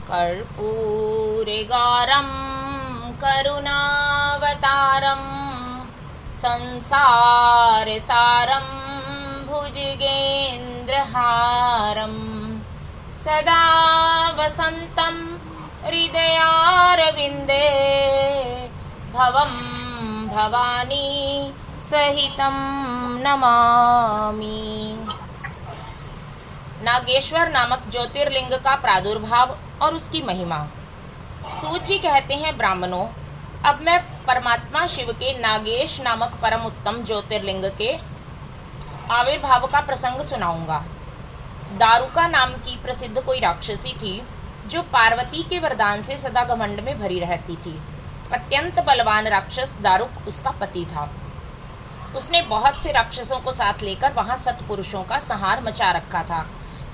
कर्पूरगौरं करुणावतारं संसारसारं भुजगेन्द्रहारं सदा वसन्तं हृदयारविन्दे भवं भवानी सहितं नमामि। नागेश्वर नामक ज्योतिर्लिंग का प्रादुर्भाव और उसकी महिमा। सूत जी कहते हैं, ब्राह्मणों, अब मैं परमात्मा शिव के नागेश नामक परम उत्तम ज्योतिर्लिंग के आविर्भाव का प्रसंग सुनाऊंगा। दारुका नाम की प्रसिद्ध कोई राक्षसी थी जो पार्वती के वरदान से सदा घमंड में भरी रहती थी। अत्यंत बलवान राक्षस दारुक उसका पति था। उसने बहुत से राक्षसों को साथ लेकर वहां सत्पुरुषों का संहार मचा रखा था।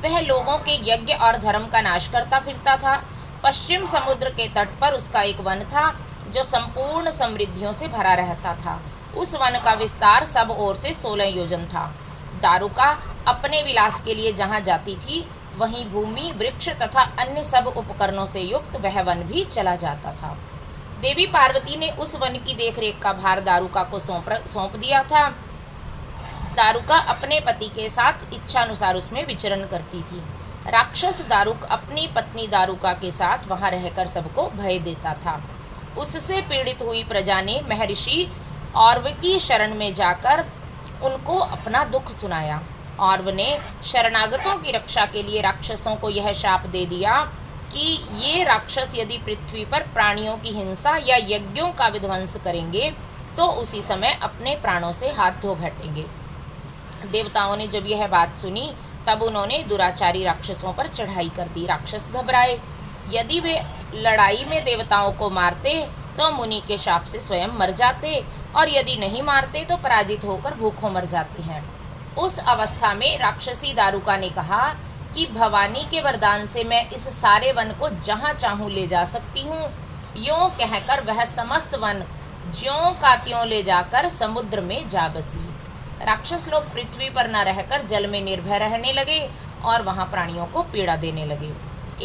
वह लोगों के यज्ञ और धर्म का नाश करता फिरता था। पश्चिम समुद्र के तट पर उसका एक वन था जो संपूर्ण समृद्धियों से भरा रहता था। उस वन का विस्तार सब ओर से 16 योजन था। दारुका अपने विलास के लिए जहाँ जाती थी वहीं भूमि, वृक्ष तथा अन्य सब उपकरणों से युक्त वह वन भी चला जाता था। देवी पार्वती ने उस वन की देखरेख का भार दारुका को सौंप दिया था। दारुका अपने पति के साथ इच्छानुसार उसमें विचरण करती थी। राक्षस दारुक अपनी पत्नी दारुका के साथ वहां रहकर सबको भय देता था। उससे पीड़ित हुई प्रजा ने महर्षि औरव की शरण में जाकर उनको अपना दुख सुनाया। औरव ने शरणागतों की रक्षा के लिए राक्षसों को यह शाप दे दिया कि ये राक्षस यदि पृथ्वी पर प्राणियों की हिंसा या यज्ञों का विध्वंस करेंगे तो उसी समय अपने प्राणों से हाथ धो बैठेंगे। देवताओं ने जब यह बात सुनी तब उन्होंने दुराचारी राक्षसों पर चढ़ाई कर दी। राक्षस घबराए। यदि वे लड़ाई में देवताओं को मारते तो मुनि के शाप से स्वयं मर जाते और यदि नहीं मारते तो पराजित होकर भूखों मर जाते हैं। उस अवस्था में राक्षसी दारुका ने कहा कि भवानी के वरदान से मैं इस सारे वन को जहाँ चाहूँ ले जा सकती हूँ। यों कहकर वह समस्त वन ज्यों का त्यों ले जाकर समुद्र में जा बसी। राक्षस लोग पृथ्वी पर न रहकर जल में निर्भय रहने लगे और वहाँ प्राणियों को पीड़ा देने लगे।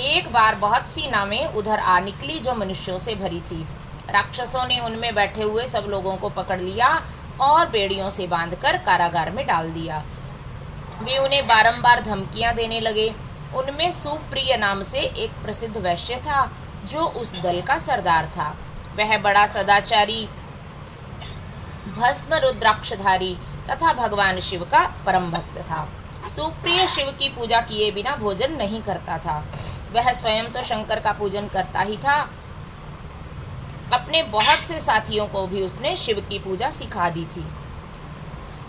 एक बार बहुत सी नावें उधर आ निकली जो मनुष्यों से भरी थी। राक्षसों ने उनमें बैठे हुए सब लोगों को पकड़ लिया और बेड़ियों से बांधकर कारागार में डाल दिया। वे उन्हें बारंबार धमकियां देने लगे। उनमें सुप्रिय नाम से एक प्रसिद्ध वैश्य था जो उस दल का सरदार था। वह बड़ा सदाचारी, भस्म रुद्राक्षधारी तथा भगवान शिव का परम भक्त था। सुप्रिय शिव की पूजा किए बिना भोजन नहीं करता था। वह स्वयं तो शंकर का पूजन करता ही था, अपने बहुत से साथियों को भी उसने शिव की पूजा सिखा दी थी।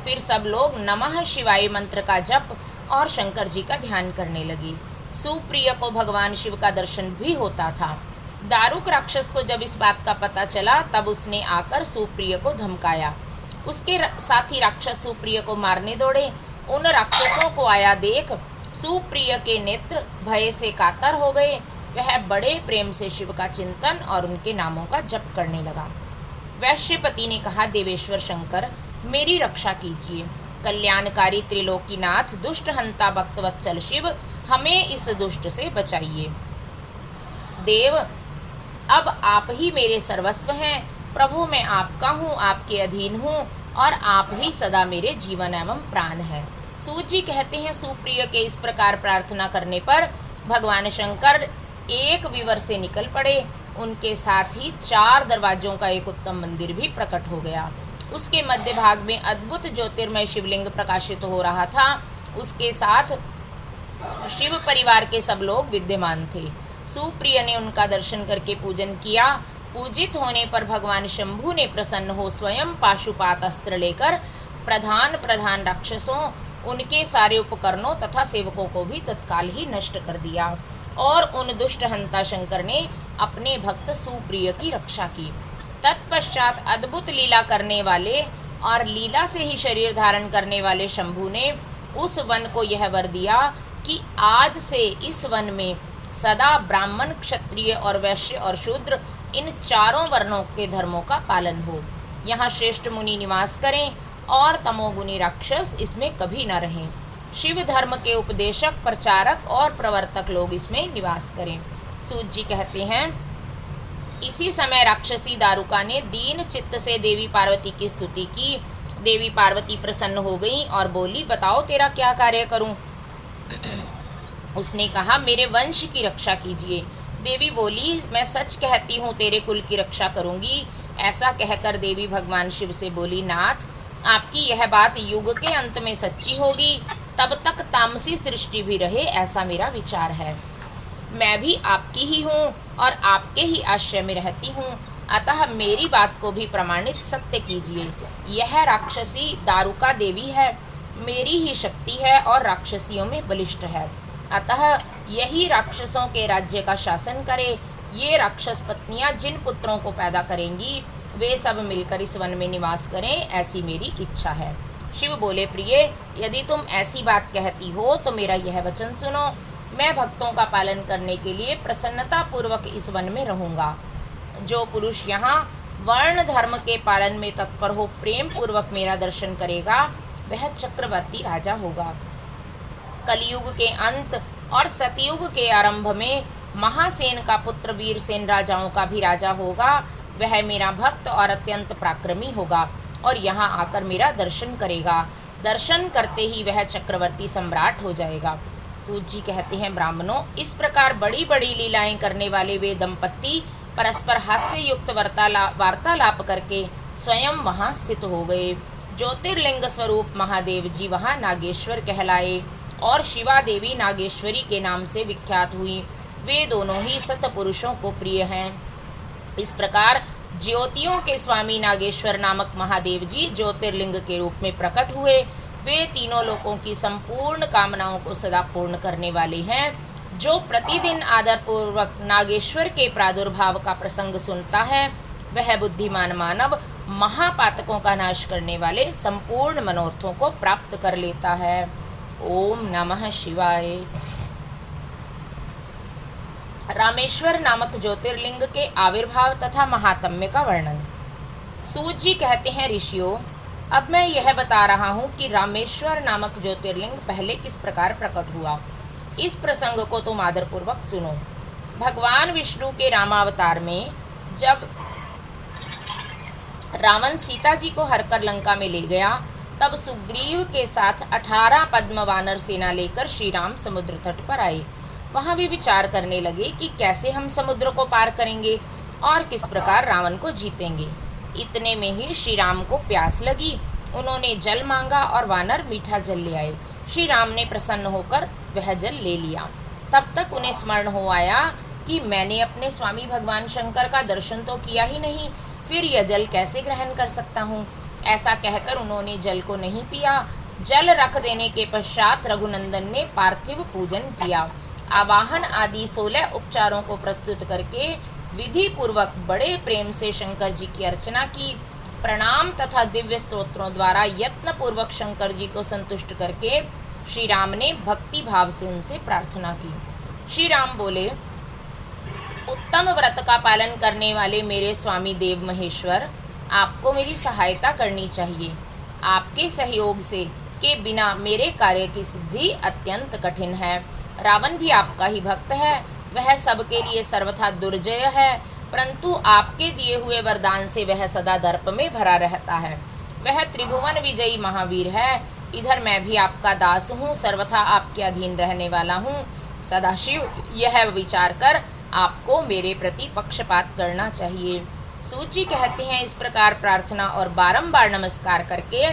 फिर सब लोग नमः शिवाय मंत्र का जप और शंकर जी का ध्यान करने लगे। सुप्रिय को भगवान शिव का दर्शन भी होता था। दारुक राक्षस को जब इस बात का पता चला तब उसने आकर सुप्रिय को धमकाया। उसके साथी राक्षस सुप्रिय को मारने दौड़े। उन राक्षसों को आया देख सुप्रिय के नेत्र भय से कातर हो गए। वह बड़े प्रेम से शिव का चिंतन और उनके नामों का जप करने लगा। वैश्यपति ने कहा, देवेश्वर शंकर, मेरी रक्षा कीजिए। कल्याणकारी त्रिलोकीनाथ, दुष्ट हंता भक्तवत्सल शिव, हमें इस दुष्ट से बचाइए। देव, अब आप ही मेरे सर्वस्व हैं। प्रभु, मैं आपका हूँ, आपके अधीन हूँ और आप ही सदा मेरे जीवन एवं प्राण है। सूत जी कहते हैं, सुप्रिय के इस प्रकार प्रार्थना करने पर भगवान शंकर एक विवर से निकल पड़े। उनके साथ ही 4 दरवाजों का एक उत्तम मंदिर भी प्रकट हो गया। उसके मध्य भाग में अद्भुत ज्योतिर्मय शिवलिंग प्रकाशित हो रहा था। उसके साथ शिव परिवार के सब लोग विद्यमान थे। सुप्रिय ने उनका दर्शन करके पूजन किया। पूजित होने पर भगवान शंभु ने प्रसन्न हो स्वयं पाशुपात अस्त्र लेकर प्रधान राक्षसों, उनके सारे उपकरणों तथा सेवकों को भी तत्काल ही नष्ट कर दिया और उन दुष्ट हंता शंकर ने अपने भक्त सुप्रिय की रक्षा की। तत्पश्चात अद्भुत लीला करने वाले और लीला से ही शरीर धारण करने वाले शंभु ने उस वन को यह वर दिया कि आज से इस वन में सदा ब्राह्मण, क्षत्रिय और वैश्य और शूद्र, इन चारों वर्णों के धर्मों का पालन हो। यहाँ श्रेष्ठ मुनि निवास करें और तमोगुनी राक्षस इसमें कभी न रहें। शिव धर्म के उपदेशक, प्रचारक और प्रवर्तक लोग इसमें निवास करें। सूत जी कहते हैं, इसी समय राक्षसी दारुका ने दीन चित्त से देवी पार्वती की स्तुति की। देवी पार्वती प्रसन्न हो गई और बोली, बताओ तेरा क्या कार्य करूं। उसने कहा, मेरे वंश की रक्षा कीजिए। देवी बोली, मैं सच कहती हूँ, तेरे कुल की रक्षा करूंगी। ऐसा कहकर देवी भगवान शिव से बोली, नाथ, आपकी यह बात युग के अंत में सच्ची होगी, तब तक तामसी सृष्टि भी रहे, ऐसा मेरा विचार है। मैं भी आपकी ही हूँ और आपके ही आश्रय में रहती हूँ, अतः मेरी बात को भी प्रमाणित सत्य कीजिए। यह राक्षसी दारुका देवी है, मेरी ही शक्ति है और राक्षसियों में बलिष्ठ है, अतः यही राक्षसों के राज्य का शासन करे। ये राक्षस पत्नियां जिन पुत्रों को पैदा करेंगी वे सब मिलकर इस वन में निवास करें, ऐसी मेरी इच्छा है। शिव बोले, प्रिय, यदि तुम ऐसी बात कहती हो तो मेरा यह वचन सुनो। मैं भक्तों का पालन करने के लिए प्रसन्नता पूर्वक इस वन में रहूँगा। जो पुरुष यहाँ वर्ण धर्म के पालन में तत्पर हो प्रेम पूर्वक मेरा दर्शन करेगा वह चक्रवर्ती राजा होगा। कलयुग के अंत और सतयुग के आरंभ में महासेन का पुत्र वीरसेन राजाओं का भी राजा होगा। वह मेरा भक्त और अत्यंत पराक्रमी होगा और यहाँ आकर मेरा दर्शन करेगा। दर्शन करते ही वह चक्रवर्ती सम्राट हो जाएगा। सूत जी कहते हैं, ब्राह्मणों, इस प्रकार बड़ी बड़ी लीलाएं करने वाले वे दंपत्ति परस्पर हास्य युक्त वार्तालाप करके स्वयं वहाँ स्थित हो गए। ज्योतिर्लिंग स्वरूप महादेव जी वहाँ नागेश्वर कहलाए और शिवा देवी नागेश्वरी के नाम से विख्यात हुई। वे दोनों ही सतपुरुषों को प्रिय हैं। इस प्रकार ज्योतियों के स्वामी नागेश्वर नामक महादेव जी ज्योतिर्लिंग के रूप में प्रकट हुए। वे तीनों लोगों की संपूर्ण कामनाओं को सदा पूर्ण करने वाले हैं। जो प्रतिदिन आदरपूर्वक नागेश्वर के प्रादुर्भाव का प्रसंग सुनता है वह बुद्धिमान मानव महापातकों का नाश करने वाले संपूर्ण मनोरथों को प्राप्त कर लेता है। ओम नमः शिवाय। रामेश्वर नामक ज्योतिर्लिंग के आविर्भाव तथा महात्म्य का वर्णन। सूत जी कहते हैं, ऋषियों, अब मैं यह बता रहा हूँ कि रामेश्वर नामक ज्योतिर्लिंग पहले किस प्रकार प्रकट हुआ। इस प्रसंग को तुम आदरपूर्वक सुनो। भगवान विष्णु के रामावतार में जब रावण सीता जी को हरकर लंका में ले गया तब सुग्रीव के साथ 18 पद्म वानर सेना लेकर श्री राम समुद्र तट पर आए। वहाँ वे विचार करने लगे कि कैसे हम समुद्र को पार करेंगे और किस प्रकार रावण को जीतेंगे। इतने में ही श्री राम को प्यास लगी। उन्होंने जल मांगा और वानर मीठा जल ले आए। श्री राम ने प्रसन्न होकर वह जल ले लिया। तब तक उन्हें स्मरण हो आया कि मैंने अपने स्वामी भगवान शंकर का दर्शन तो किया ही नहीं, फिर यह जल कैसे ग्रहण कर सकता हूँ। ऐसा कहकर उन्होंने जल को नहीं पिया। जल रख देने के पश्चात रघुनंदन ने पार्थिव पूजन किया। आवाहन आदि 16 उपचारों को प्रस्तुत करके विधि पूर्वक बड़े प्रेम से शंकर जी की अर्चना की। प्रणाम तथा दिव्य स्तोत्रों द्वारा यत्न पूर्वक शंकर जी को संतुष्ट करके श्री राम ने भक्ति भाव से उनसे प्रार्थना की। श्री राम बोले, उत्तम व्रत का पालन करने वाले मेरे स्वामी देव महेश्वर, आपको मेरी सहायता करनी चाहिए। आपके सहयोग से के बिना मेरे कार्य की सिद्धि अत्यंत कठिन है। रावण भी आपका ही भक्त है, वह सबके लिए सर्वथा दुर्जय है, परंतु आपके दिए हुए वरदान से वह सदा दर्प में भरा रहता है। वह त्रिभुवन विजयी महावीर है। इधर मैं भी आपका दास हूँ, सर्वथा आपके अधीन रहने वाला हूँ। सदाशिव यह विचार कर आपको मेरे प्रति पक्षपात करना चाहिए। सूत जी कहते हैं, इस प्रकार प्रार्थना और बारंबार नमस्कार करके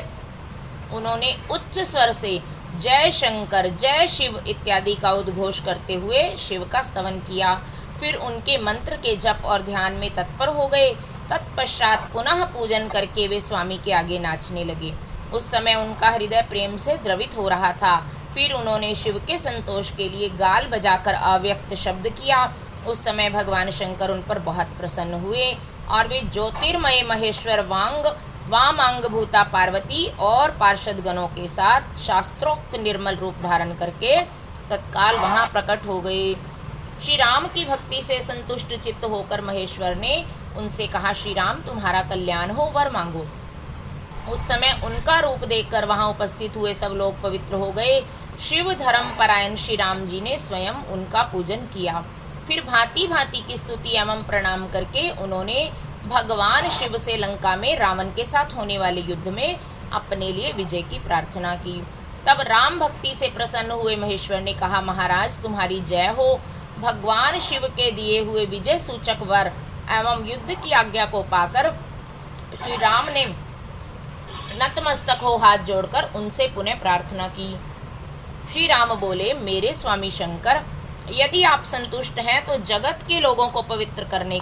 उन्होंने उच्च स्वर से जय शंकर, जय शिव इत्यादि का उद्घोष करते हुए शिव का स्तवन किया। फिर उनके मंत्र के जप और ध्यान में तत्पर हो गए। तत्पश्चात पुनः पूजन करके वे स्वामी के आगे नाचने लगे। उस समय उनका हृदय प्रेम से द्रवित हो रहा था। फिर उन्होंने शिव के संतोष के लिए गाल बजाकर अव्यक्त शब्द किया। उस समय भगवान शंकर उन पर बहुत प्रसन्न हुए और वे ज्योतिर्मय महेश्वर वामांग भूता पार्वती और पार्षद गणों के साथ शास्त्रोक्त निर्मल रूप धारण करके तत्काल वहाँ प्रकट हो गए। श्री राम की भक्ति से संतुष्ट चित्त होकर महेश्वर ने उनसे कहा, श्री राम, तुम्हारा कल्याण हो, वर मांगो। उस समय उनका रूप देखकर वहाँ उपस्थित हुए सब लोग पवित्र हो गए। शिव धर्म परायण श्री राम जी ने स्वयं उनका पूजन किया। फिर भांति भांति की स्तुति एवं प्रणाम करके उन्होंने भगवान शिव से लंका में रावण के साथ होने वाले युद्ध में अपने लिए विजय की प्रार्थना की। तब राम भक्ति से प्रसन्न हुए महेश्वर ने कहा, महाराज तुम्हारी जय हो। भगवान शिव के दिए हुए विजय सूचक वर एवं युद्ध की आज्ञा को पाकर श्री राम ने नतमस्तक हो हाथ जोड़कर उनसे पुनः प्रार्थना की। श्री राम बोले, मेरे स्वामी शंकर, यदि आप संतुष्ट हैं तो जगत के लोगों को पवित्र करने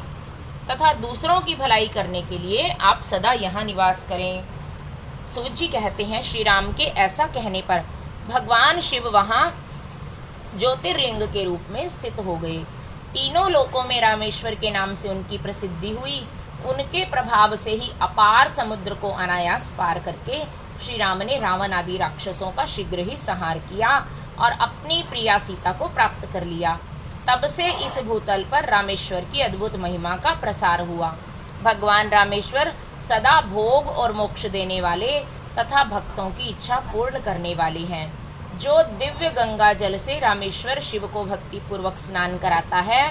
तथा दूसरों की भलाई करने के लिए आप सदा यहाँ निवास करें। सूत जी कहते हैं, श्री राम के ऐसा कहने पर भगवान शिव वहाँ ज्योतिर्लिंग के रूप में स्थित हो गए। तीनों लोकों में रामेश्वर के नाम से उनकी प्रसिद्धि हुई। उनके प्रभाव से ही अपार समुद्र को अनायास पार करके श्री राम ने रावण आदि राक्षसों का शीघ्र ही संहार किया और अपनी प्रिया सीता को प्राप्त कर लिया। तब से इस भूतल पर रामेश्वर की अद्भुत महिमा का प्रसार हुआ। भगवान रामेश्वर सदा भोग और मोक्ष देने वाले तथा भक्तों की इच्छा पूर्ण करने वाले हैं। जो दिव्य गंगा जल से रामेश्वर शिव को भक्ति पूर्वक स्नान कराता है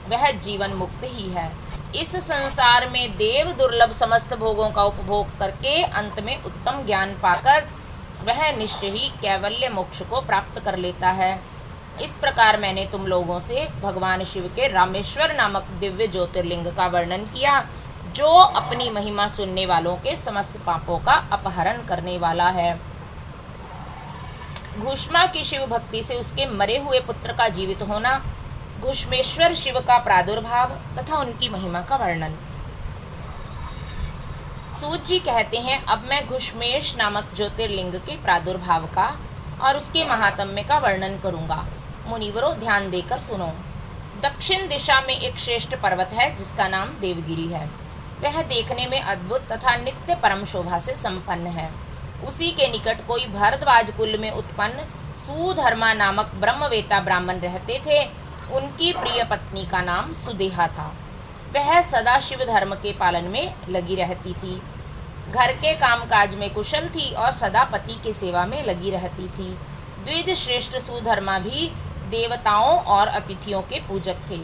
वह जीवन मुक्त ही है। इस संसार में देव दुर्लभ समस्त भोगों का उपभोग करके अंत में उत्तम ज्ञान पाकर वह निश्चय ही कैवल्य मोक्ष को प्राप्त कर लेता है। इस प्रकार मैंने तुम लोगों से भगवान शिव के रामेश्वर नामक दिव्य ज्योतिर्लिंग का वर्णन किया, जो अपनी महिमा सुनने वालों के समस्त पापों का अपहरण करने वाला है। घुष्मा की शिव भक्ति से उसके मरे हुए पुत्र का जीवित होना, घुष्मेश्वर शिव का प्रादुर्भाव तथा उनकी महिमा का वर्णन। सूत जी कहते हैं, अब मैं घुष्मेश नामक ज्योतिर्लिंग के प्रादुर्भाव का और उसके महात्म्य का वर्णन करूंगा। मुनिवरों ध्यान देकर सुनो। दक्षिण दिशा में एक श्रेष्ठ पर्वत है जिसका नाम देवगिरी है। वह देखने में अद्भुत तथा नित्य परम शोभा से संपन्न है। उसी के निकट कोई भरद्वाज कुल में उत्पन्न सुधर्मा नामक ब्रह्मवेता ब्राह्मण रहते थे। उनकी प्रिय पत्नी का नाम सुदेहा था। वह सदा शिव धर्म के पालन में लगी रहती थी, घर के कामकाज में कुशल थी और सदा पति की सेवा में लगी रहती थी। द्विज श्रेष्ठ सुधर्मा भी देवताओं और अतिथियों के पूजक थे।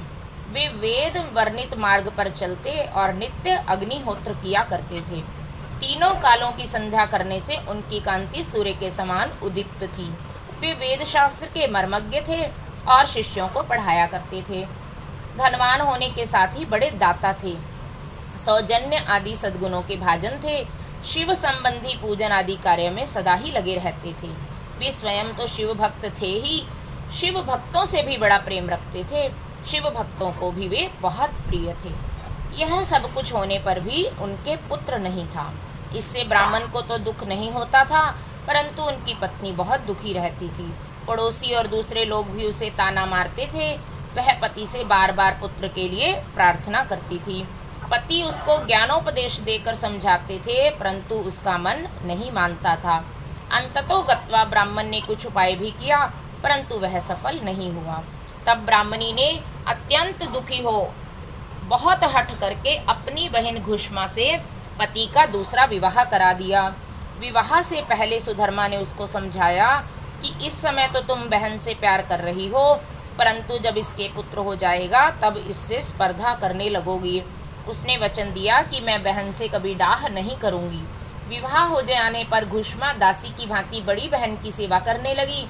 वे वेद वर्णित मार्ग पर चलते और नित्य अग्निहोत्र किया करते थे। तीनों कालों की संध्या करने से उनकी कांति सूर्य के समान उदीप्त थी। वे वेद शास्त्र के मर्मज्ञ थे और शिष्यों को पढ़ाया करते थे। धनवान होने के साथ ही बड़े दाता थे। सौजन्य आदि सद्गुणों के भाजन थे। शिव संबंधी पूजन आदि कार्य में सदा ही लगे रहते थे। वे स्वयं तो शिव भक्त थे ही, शिव भक्तों से भी बड़ा प्रेम रखते थे। शिव भक्तों को भी वे बहुत प्रिय थे। यह सब कुछ होने पर भी उनके पुत्र नहीं था। इससे ब्राह्मण को तो दुख नहीं होता था, परंतु उनकी पत्नी बहुत दुखी रहती थी। पड़ोसी और दूसरे लोग भी उसे ताना मारते थे। वह पति से बार बार पुत्र के लिए प्रार्थना करती थी। पति उसको ज्ञानोपदेश देकर समझाते थे, परंतु उसका मन नहीं मानता था। अंततो गत्वा ब्राह्मण ने कुछ उपाय भी किया, परंतु वह सफल नहीं हुआ। तब ब्राह्मणी ने अत्यंत दुखी हो बहुत हठ करके अपनी बहन घुष्मा से पति का दूसरा विवाह करा दिया। विवाह से पहले सुधर्मा ने उसको समझाया कि इस समय तो तुम बहन से प्यार कर रही हो, परंतु जब इसके पुत्र हो जाएगा तब इससे स्पर्धा करने लगोगी। उसने वचन दिया कि मैं बहन से कभी डाह नहीं करूंगी। विवाह हो जाने पर घुष्मा दासी की भांति बड़ी बहन की सेवा करने लगी।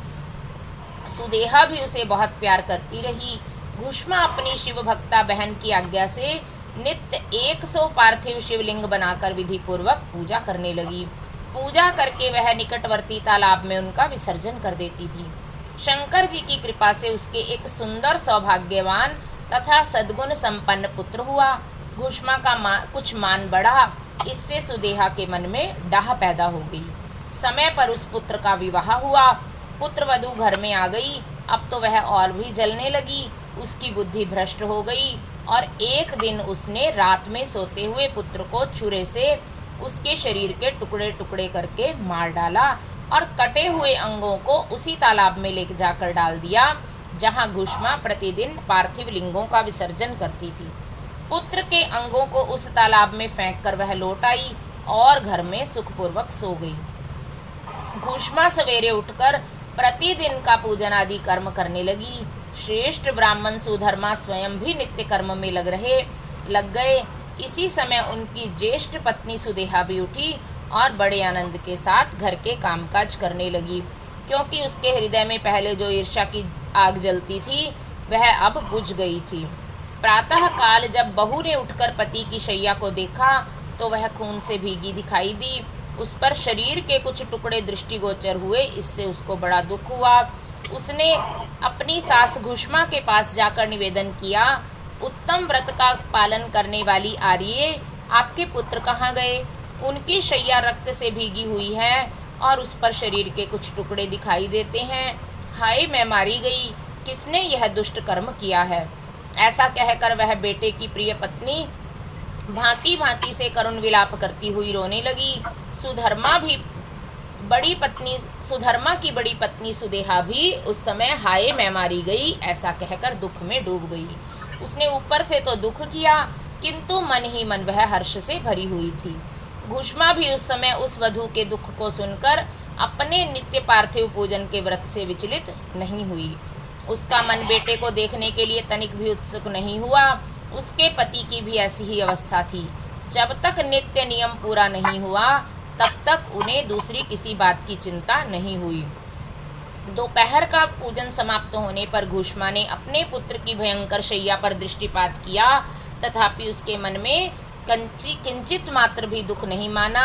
सुदेहा भी उसे बहुत प्यार करती रही। घुष्मा अपनी शिव भक्ता बहन की आज्ञा से नित्य 100 पार्थिव शिवलिंग बनाकर विधि पूर्वक पूजा करने लगी। पूजा करके वह निकटवर्ती तालाब में उनका विसर्जन कर देती थी। शंकर जी की कृपा से उसके एक सुंदर सौभाग्यवान तथा सद्गुण संपन्न पुत्र हुआ। घुष्मा का कुछ मान बढ़ा। इससे सुदेहा के मन में डाह पैदा हो गई। समय पर उस पुत्र का विवाह हुआ। पुत्र वधू घर में आ गई। अब तो वह और भी जलने लगी। उसकी बुद्धि भ्रष्ट हो गई और एक दिन उसने रात में सोते हुए पुत्र को छुरे से उसके शरीर के टुकड़े टुकड़े करके मार डाला और कटे हुए अंगों को उसी तालाब में ले जाकर डाल दिया जहां घुष्मा प्रतिदिन पार्थिव लिंगों का विसर्जन करती थी। पुत्र के अंगों को उस तालाब में फेंककर वह लौट आई और घर में सुखपूर्वक सो गई। घुष्मा सवेरे उठकर प्रतिदिन का पूजन आदि कर्म करने लगी। श्रेष्ठ ब्राह्मण सुधर्मा स्वयं भी नित्य कर्म में लग गए। इसी समय उनकी ज्येष्ठ पत्नी सुदेहा भी उठी और बड़े आनंद के साथ घर के कामकाज करने लगी, क्योंकि उसके हृदय में पहले जो ईर्ष्या की आग जलती थी वह अब बुझ गई थी। प्रातः काल जब बहू ने उठकर पति की शैया को देखा तो वह खून से भीगी दिखाई दी। उस पर शरीर के कुछ टुकड़े दृष्टिगोचर हुए। इससे उसको बड़ा दुख हुआ। उसने अपनी सास घुष्मा के पास जाकर निवेदन किया, उत्तम व्रत का पालन करने वाली आर्ये, आपके पुत्र कहाँ गए? उनकी शैया रक्त से भीगी हुई है और उस पर शरीर के कुछ टुकड़े दिखाई देते हैं। हाय, मैं मारी गई, किसने यह दुष्ट कर्म किया है? ऐसा कहकर वह बेटे की प्रिय पत्नी भांति भांति से करुण विलाप करती हुई रोने लगी। सुधर्मा की बड़ी पत्नी सुदेहा भी उस समय हाय मैं मारी गई ऐसा कहकर दुख में डूब गई। उसने ऊपर से तो दुख किया, किंतु मन ही मन वह हर्ष से भरी हुई थी। घुष्मा भी उस समय उस वधू के दुख को सुनकर अपने नित्य पार्थिव पूजन के व्रत से विचलित नहीं हुई। उसका मन बेटे को देखने के लिए तनिक भी उत्सुक नहीं हुआ। उसके पति की भी ऐसी ही अवस्था थी। जब तक नित्य नियम पूरा नहीं हुआ तब तक उन्हें दूसरी किसी बात की चिंता नहीं हुई। दोपहर का पूजन समाप्त होने पर घुष्मा ने अपने पुत्र की भयंकर शैया पर दृष्टिपात किया, तथापि उसके मन में किंचित मात्र भी दुख नहीं माना।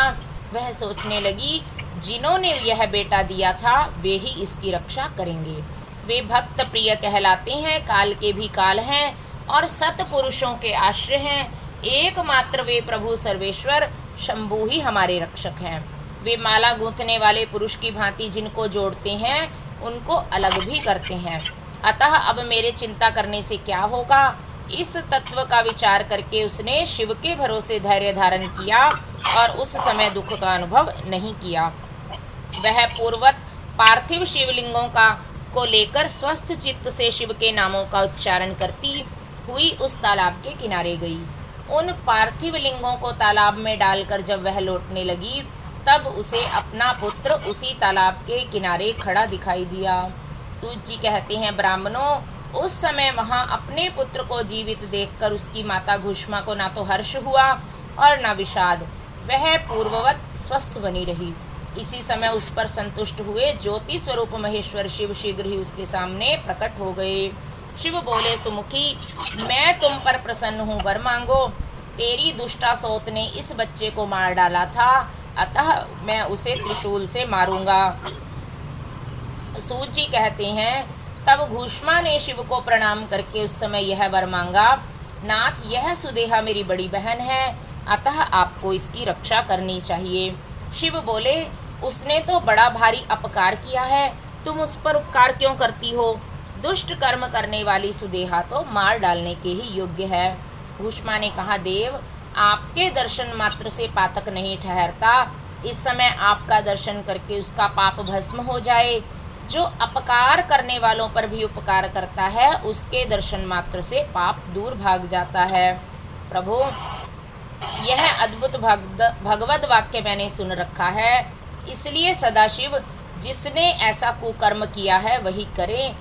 वह सोचने लगी, जिन्होंने यह बेटा दिया था वे ही इसकी रक्षा करेंगे। वे भक्त प्रिय कहलाते हैं, काल के भी काल हैं और सतपुरुषों के आश्रय हैं। एकमात्र वे प्रभु सर्वेश्वर शंभु ही हमारे रक्षक हैं। वे माला गूंथने वाले पुरुष की भांति जिनको जोड़ते हैं उनको अलग भी करते हैं। अतः अब मेरे चिंता करने से क्या होगा? इस तत्व का विचार करके उसने शिव के भरोसे धैर्य धारण किया और उस समय दुख का अनुभव नहीं किया। वह पूर्वत पार्थिव शिवलिंगों को लेकर स्वस्थ चित्त से शिव के नामों का उच्चारण करती हुई उस तालाब के किनारे गई। उन पार्थिव लिंगों को तालाब में डालकर जब वह लौटने लगी तब उसे अपना पुत्र उसी तालाब के किनारे खड़ा दिखाई दिया। सूत जी कहते हैं, ब्राह्मणों, उस समय वहां अपने पुत्र को जीवित देखकर उसकी माता घुष्मा को ना तो हर्ष हुआ और न विषाद। वह पूर्ववत स्वस्थ बनी रही। इसी समय उस पर संतुष्ट हुए ज्योति स्वरूप महेश्वर शिव शीघ्र ही उसके सामने प्रकट हो गए। शिव बोले, सुमुखी, मैं तुम पर प्रसन्न हूँ, वर मांगो। तेरी दुष्टा सौत ने इस बच्चे को मार डाला था, अतः मैं उसे त्रिशूल से मारूंगा। सूत जी कहते हैं, तब घुष्मा ने शिव को प्रणाम करके उस समय यह वर मांगा, नाथ, यह सुदेहा मेरी बड़ी बहन है, अतः आपको इसकी रक्षा करनी चाहिए। शिव बोले, उसने तो बड़ा भारी अपकार किया है, तुम उस पर उपकार क्यों करती हो? दुष्ट कर्म करने वाली सुदेहा तो मार डालने के ही योग्य है। घुष्मा ने कहा, देव, आपके दर्शन मात्र से पातक नहीं ठहरता। इस समय आपका दर्शन करके उसका पाप भस्म हो जाए। जो अपकार करने वालों पर भी उपकार करता है उसके दर्शन मात्र से पाप दूर भाग जाता है। प्रभु, यह अद्भुत भगवत वाक्य मैंने सुन रखा है, इसलिए सदाशिव जिसने ऐसा कुकर्म किया है वही करे।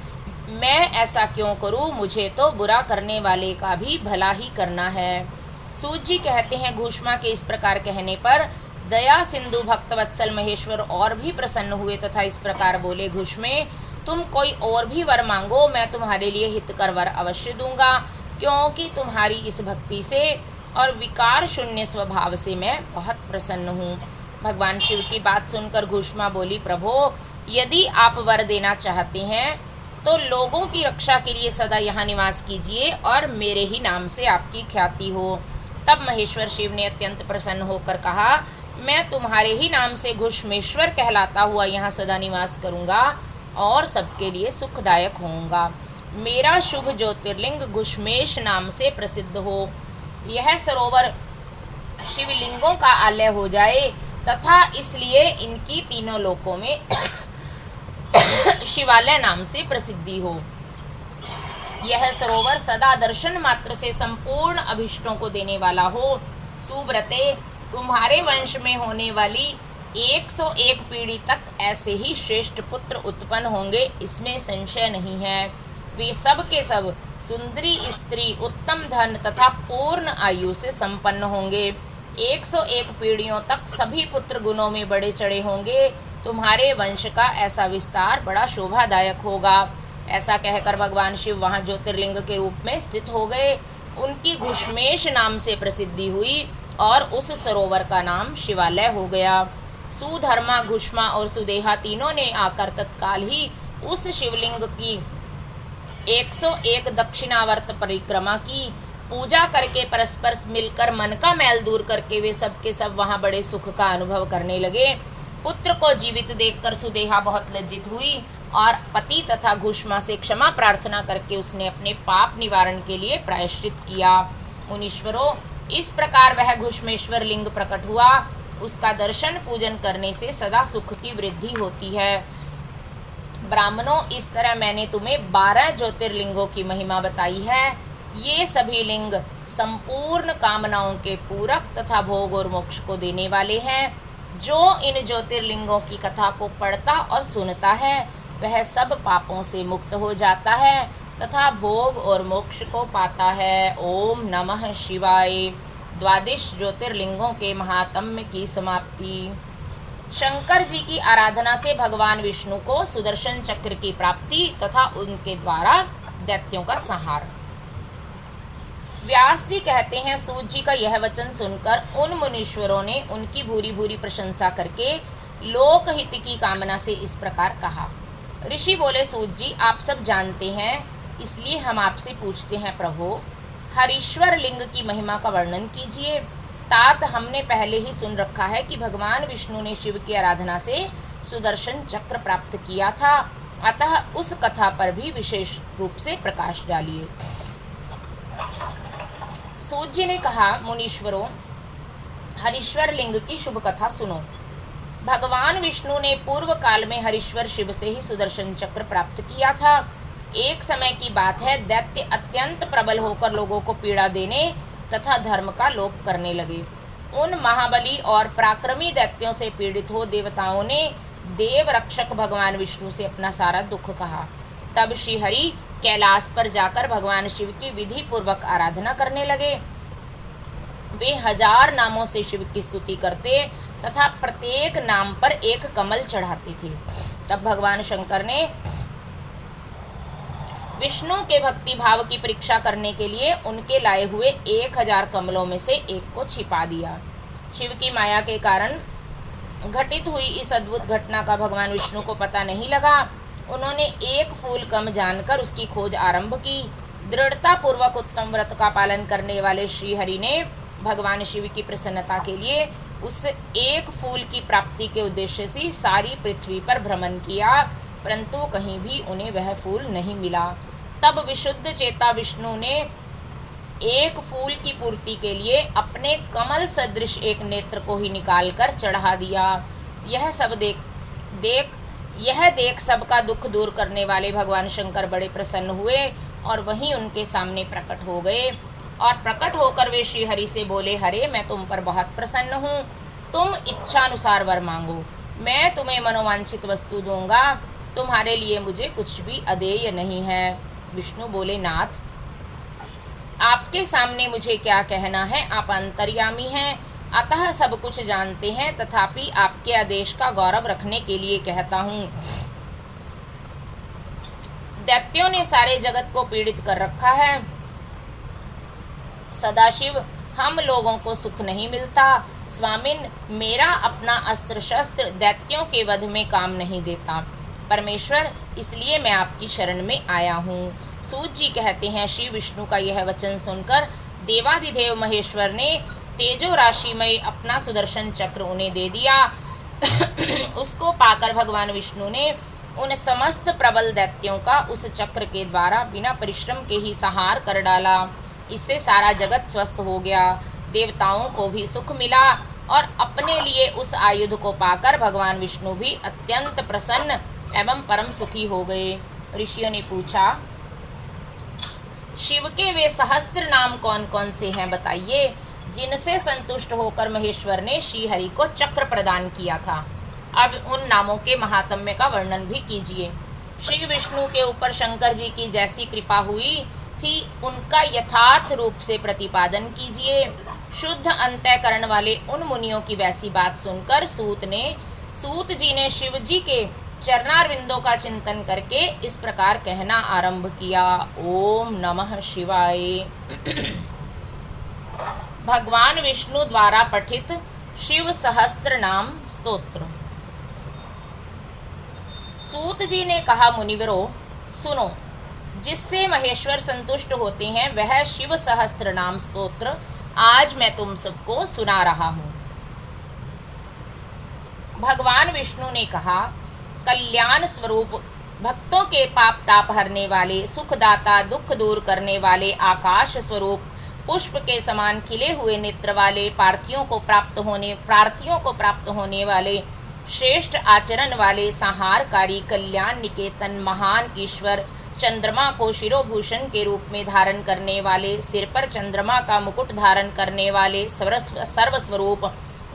मैं ऐसा क्यों करूं? मुझे तो बुरा करने वाले का भी भला ही करना है। सूत जी कहते हैं, घुष्मा के इस प्रकार कहने पर दया सिंधु भक्तवत्सल महेश्वर और भी प्रसन्न हुए तथा इस प्रकार बोले, घुष्मे, तुम कोई और भी वर मांगो, मैं तुम्हारे लिए हितकर वर अवश्य दूंगा, क्योंकि तुम्हारी इस भक्ति से और विकार शून्य स्वभाव से मैं बहुत प्रसन्न हूँ। भगवान शिव की बात सुनकर घुष्मा बोली, प्रभो, यदि आप वर देना चाहते हैं तो लोगों की रक्षा के लिए सदा यहाँ निवास कीजिए और मेरे ही नाम से आपकी ख्याति हो। तब महेश्वर शिव ने अत्यंत प्रसन्न होकर कहा, मैं तुम्हारे ही नाम से घुष्मेश्वर कहलाता हुआ यहाँ सदा निवास करूँगा और सबके लिए सुखदायक होऊंगा। मेरा शुभ ज्योतिर्लिंग घुष्मेश नाम से प्रसिद्ध हो। यह सरोवर शिवलिंगों का आलय हो जाए तथा इसलिए इनकी तीनों लोकों में शिवालय नाम से प्रसिद्धि हो। यह सरोवर सदा दर्शन मात्र से संपूर्ण अभिष्टों को देने वाला हो। सुव्रते, तुम्हारे वंश में होने वाली 101 पीढ़ी तक ऐसे ही श्रेष्ठ पुत्र उत्पन्न होंगे, इसमें संशय नहीं है। वे सब के सब सुंदरी स्त्री, उत्तम धन तथा पूर्ण आयु से संपन्न होंगे। 101 पीढ़ियों तक सभी पुत्र गुणों में बड़े चढ़े होंगे। तुम्हारे वंश का ऐसा विस्तार बड़ा शोभादायक होगा। ऐसा कहकर भगवान शिव वहाँ ज्योतिर्लिंग के रूप में स्थित हो गए। उनकी घुश्मेश नाम से प्रसिद्धि हुई और उस सरोवर का नाम शिवालय हो गया। सुधर्मा, घुष्मा और सुदेहा तीनों ने आकर तत्काल ही उस शिवलिंग की 101 दक्षिणावर्त परिक्रमा की। पूजा करके परस्पर मिलकर मन का मैल दूर करके वे सब के सब वहाँ बड़े सुख का अनुभव करने लगे। पुत्र को जीवित देखकर सुदेहा बहुत लज्जित हुई और पति तथा घुष्मा से क्षमा प्रार्थना करके उसने अपने पाप निवारण के लिए प्रायश्चित किया। मुनीश्वरों, इस प्रकार वह घुष्मेश्वर लिंग प्रकट हुआ। उसका दर्शन पूजन करने से सदा सुख की वृद्धि होती है। ब्राह्मणों, इस तरह मैंने तुम्हें 12 ज्योतिर्लिंगों की महिमा बताई है। ये सभी लिंग संपूर्ण कामनाओं के पूरक तथा भोग और मोक्ष को देने वाले हैं। जो इन ज्योतिर्लिंगों की कथा को पढ़ता और सुनता है वह सब पापों से मुक्त हो जाता है तथा भोग और मोक्ष को पाता है। ओम नमः शिवाय। 12 ज्योतिर्लिंगों के महात्म्य की समाप्ति। शंकर जी की आराधना से भगवान विष्णु को सुदर्शन चक्र की प्राप्ति तथा उनके द्वारा दैत्यों का संहार। व्यास जी कहते हैं, सूत जी का यह वचन सुनकर उन मुनीश्वरों ने उनकी भूरी भूरी प्रशंसा करके लोकहित की कामना से इस प्रकार कहा। ऋषि बोले, सूत जी आप सब जानते हैं, इसलिए हम आपसे पूछते हैं प्रभु, हरीश्वर लिंग की महिमा का वर्णन कीजिए। तात हमने पहले ही सुन रखा है कि भगवान विष्णु ने शिव की आराधना से सुदर्शन चक्र प्राप्त किया था, अतः उस कथा पर भी विशेष रूप से प्रकाश डालिए। सूत जी ने कहा, मुनीश्वरों, हरीश्वर लिंग की शुभ कथा सुनो। भगवान विष्णु ने पूर्व काल में हरीश्वर शिव से ही सुदर्शन चक्र प्राप्त किया था। एक समय की बात है, दैत्य अत्यंत प्रबल होकर लोगों को पीड़ा देने तथा धर्म का लोप करने लगे। उन महाबली और पराक्रमी दैत्यों से पीड़ित हो देवताओं ने देव रक्षक भगवान विष्णु से अपना सारा दुख कहा। तब श्री हरि कैलाश पर जाकर भगवान शिव की विधि पूर्वक आराधना करने लगे। वे 1000 नामों से शिव की स्तुति करते तथा प्रत्येक नाम पर एक कमल चढ़ाते थे। तब भगवान शंकर ने विष्णु के भक्ति भाव की परीक्षा करने के लिए उनके लाए हुए 1000 कमलों में से एक को छिपा दिया। शिव की माया के कारण घटित हुई इस अद्भुत घटना का भगवान विष्णु को पता नहीं लगा। उन्होंने एक फूल कम जानकर उसकी खोज आरंभ की। दृढ़ता पूर्वक उत्तम व्रत का पालन करने वाले श्री हरि ने भगवान शिव की प्रसन्नता के लिए उस एक फूल की प्राप्ति के उद्देश्य से सारी पृथ्वी पर भ्रमण किया, परंतु कहीं भी उन्हें वह फूल नहीं मिला। तब विशुद्ध चेता विष्णु ने एक फूल की पूर्ति के लिए अपने कमल सदृश एक नेत्र को ही निकालकर चढ़ा दिया। यह देख सबका दुख दूर करने वाले भगवान शंकर बड़े प्रसन्न हुए और वहीं उनके सामने प्रकट हो गए। और प्रकट होकर वे श्री हरि से बोले, हरे मैं तुम पर बहुत प्रसन्न हूँ, तुम इच्छानुसार वर मांगो, मैं तुम्हें मनोवांछित वस्तु दूंगा, तुम्हारे लिए मुझे कुछ भी अदेय नहीं है। विष्णु बोले, नाथ आपके सामने मुझे क्या कहना है, आप अंतर्यामी हैं, अतः सब कुछ जानते हैं, तथापि आपके आदेश का गौरव रखने के लिए कहता हूँ। दैत्यों ने सारे जगत को पीड़ित कर रखा है। सदाशिव हम लोगों को सुख नहीं मिलता। स्वामिन, मेरा अपना अस्त्र शस्त्र दैत्यों के वध में काम नहीं देता। परमेश्वर, इसलिए मैं आपकी शरण में आया हूँ। सूत जी कहते हैं, श्री विष्णु का यह वचन सुनकर देवाधिदेव महेश्वर ने तेजो राशिमय अपना सुदर्शन चक्र उन्हें दे दिया। उसको पाकर भगवान विष्णु ने उन समस्त प्रबल दैत्यों का उस चक्र के द्वारा बिना परिश्रम के ही संहार कर डाला। इससे सारा जगत स्वस्थ हो गया, देवताओं को भी सुख मिला और अपने लिए उस आयुध को पाकर भगवान विष्णु भी अत्यंत प्रसन्न एवं परम सुखी हो गए। ऋषियों ने पूछा, शिव के वे सहस्त्र नाम कौन कौन से हैं, बताइए, जिनसे संतुष्ट होकर महेश्वर ने श्री हरि को चक्र प्रदान किया था। अब उन नामों के महात्म्य का वर्णन भी कीजिए। श्री विष्णु के ऊपर शंकर जी की जैसी कृपा हुई थी उनका यथार्थ रूप से प्रतिपादन कीजिए। शुद्ध अंतःकरण वाले उन मुनियों की वैसी बात सुनकर सूत जी ने शिव जी के चरणारविंदों का चिंतन करके इस प्रकार कहना आरंभ किया। ओम नमः शिवाय। भगवान विष्णु द्वारा पठित शिव सहस्त्र नाम स्तोत्र। सूत जी ने कहा, मुनिवरों सुनो, जिससे महेश्वर संतुष्ट होते हैं वह शिव सहस्त्र नाम स्तोत्र आज मैं तुम सबको सुना रहा हूँ। भगवान विष्णु ने कहा, कल्याण स्वरूप, भक्तों के पाप ताप हरने वाले, सुखदाता, दुख दूर करने वाले, आकाश स्वरूप, पुष्प के समान खिले हुए नेत्र वाले, प्रार्थियों को प्राप्त होने वाले, श्रेष्ठ आचरण वाले, संहारकारी, कल्याण निकेतन, महान ईश्वर, चंद्रमा को शिरोभूषण के रूप में धारण करने वाले, सिर पर चंद्रमा का मुकुट धारण करने वाले, सर्वस्वरूप,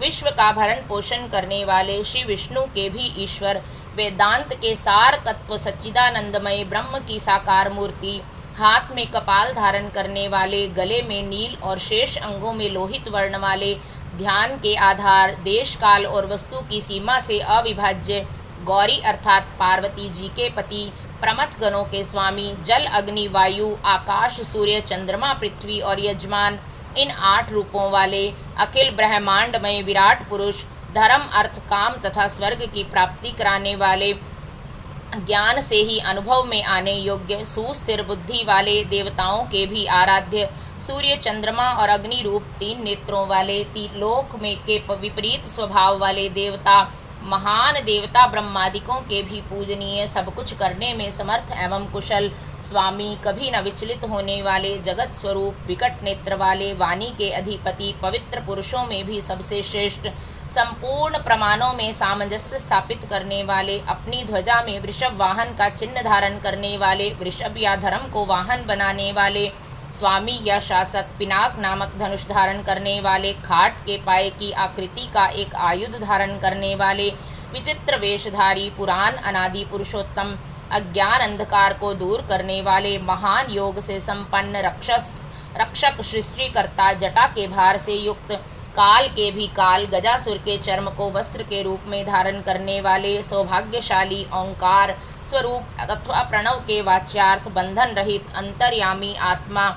विश्व का भरण पोषण करने वाले, श्री विष्णु के भी ईश्वर, वेदांत के सार तत्व, सच्चिदानंदमय ब्रह्म की साकार मूर्ति, हाथ में कपाल धारण करने वाले, गले में नील और शेष अंगों में लोहित वर्ण वाले, ध्यान के आधार, देश काल और वस्तु की सीमा से अविभाज्य, गौरी अर्थात पार्वती जी के पति, प्रमथ गणों के स्वामी, जल अग्नि वायु आकाश सूर्य चंद्रमा पृथ्वी और यजमान, इन 8 रूपों वाले, अखिल ब्रह्मांडमय विराट पुरुष, धर्म अर्थ काम तथा स्वर्ग की प्राप्ति कराने वाले, ज्ञान से ही अनुभव में आने योग्य, सुस्थिर बुद्धि वाले, देवताओं के भी आराध्य, सूर्य चंद्रमा और अग्नि रूप 3 नेत्रों वाले, 3 लोक में के विपरीत स्वभाव वाले देवता, महान देवता ब्रह्मादिकों के भी पूजनीय, सब कुछ करने में समर्थ एवं कुशल स्वामी, कभी न विचलित होने वाले, जगत स्वरूप, विकट नेत्र वाले, वाणी के अधिपति, पवित्र पुरुषों में भी सबसे श्रेष्ठ, संपूर्ण प्रमाणों में सामंजस्य स्थापित करने वाले, अपनी ध्वजा में वृषभ वाहन का चिन्ह धारण करने वाले, वृषभ या धर्म को वाहन बनाने वाले, स्वामी या शासक, पिनाक नामक धनुष धारण करने वाले, खाट के पाए की आकृति का एक आयुध धारण करने वाले, विचित्र वेशधारी, पुराण अनादि पुरुषोत्तम, अज्ञान अंधकार को दूर करने वाले, महान योग से संपन्न, रक्षक सृष्टिकर्ता, जटा के भार से युक्त, काल के भी काल, गजासुर के चर्म को वस्त्र के रूप में धारण करने वाले, सौभाग्यशाली, ओंकार स्वरूप अथवा प्रणव के वाच्यार्थ, बंधन रहित, अंतर्यामी आत्मा,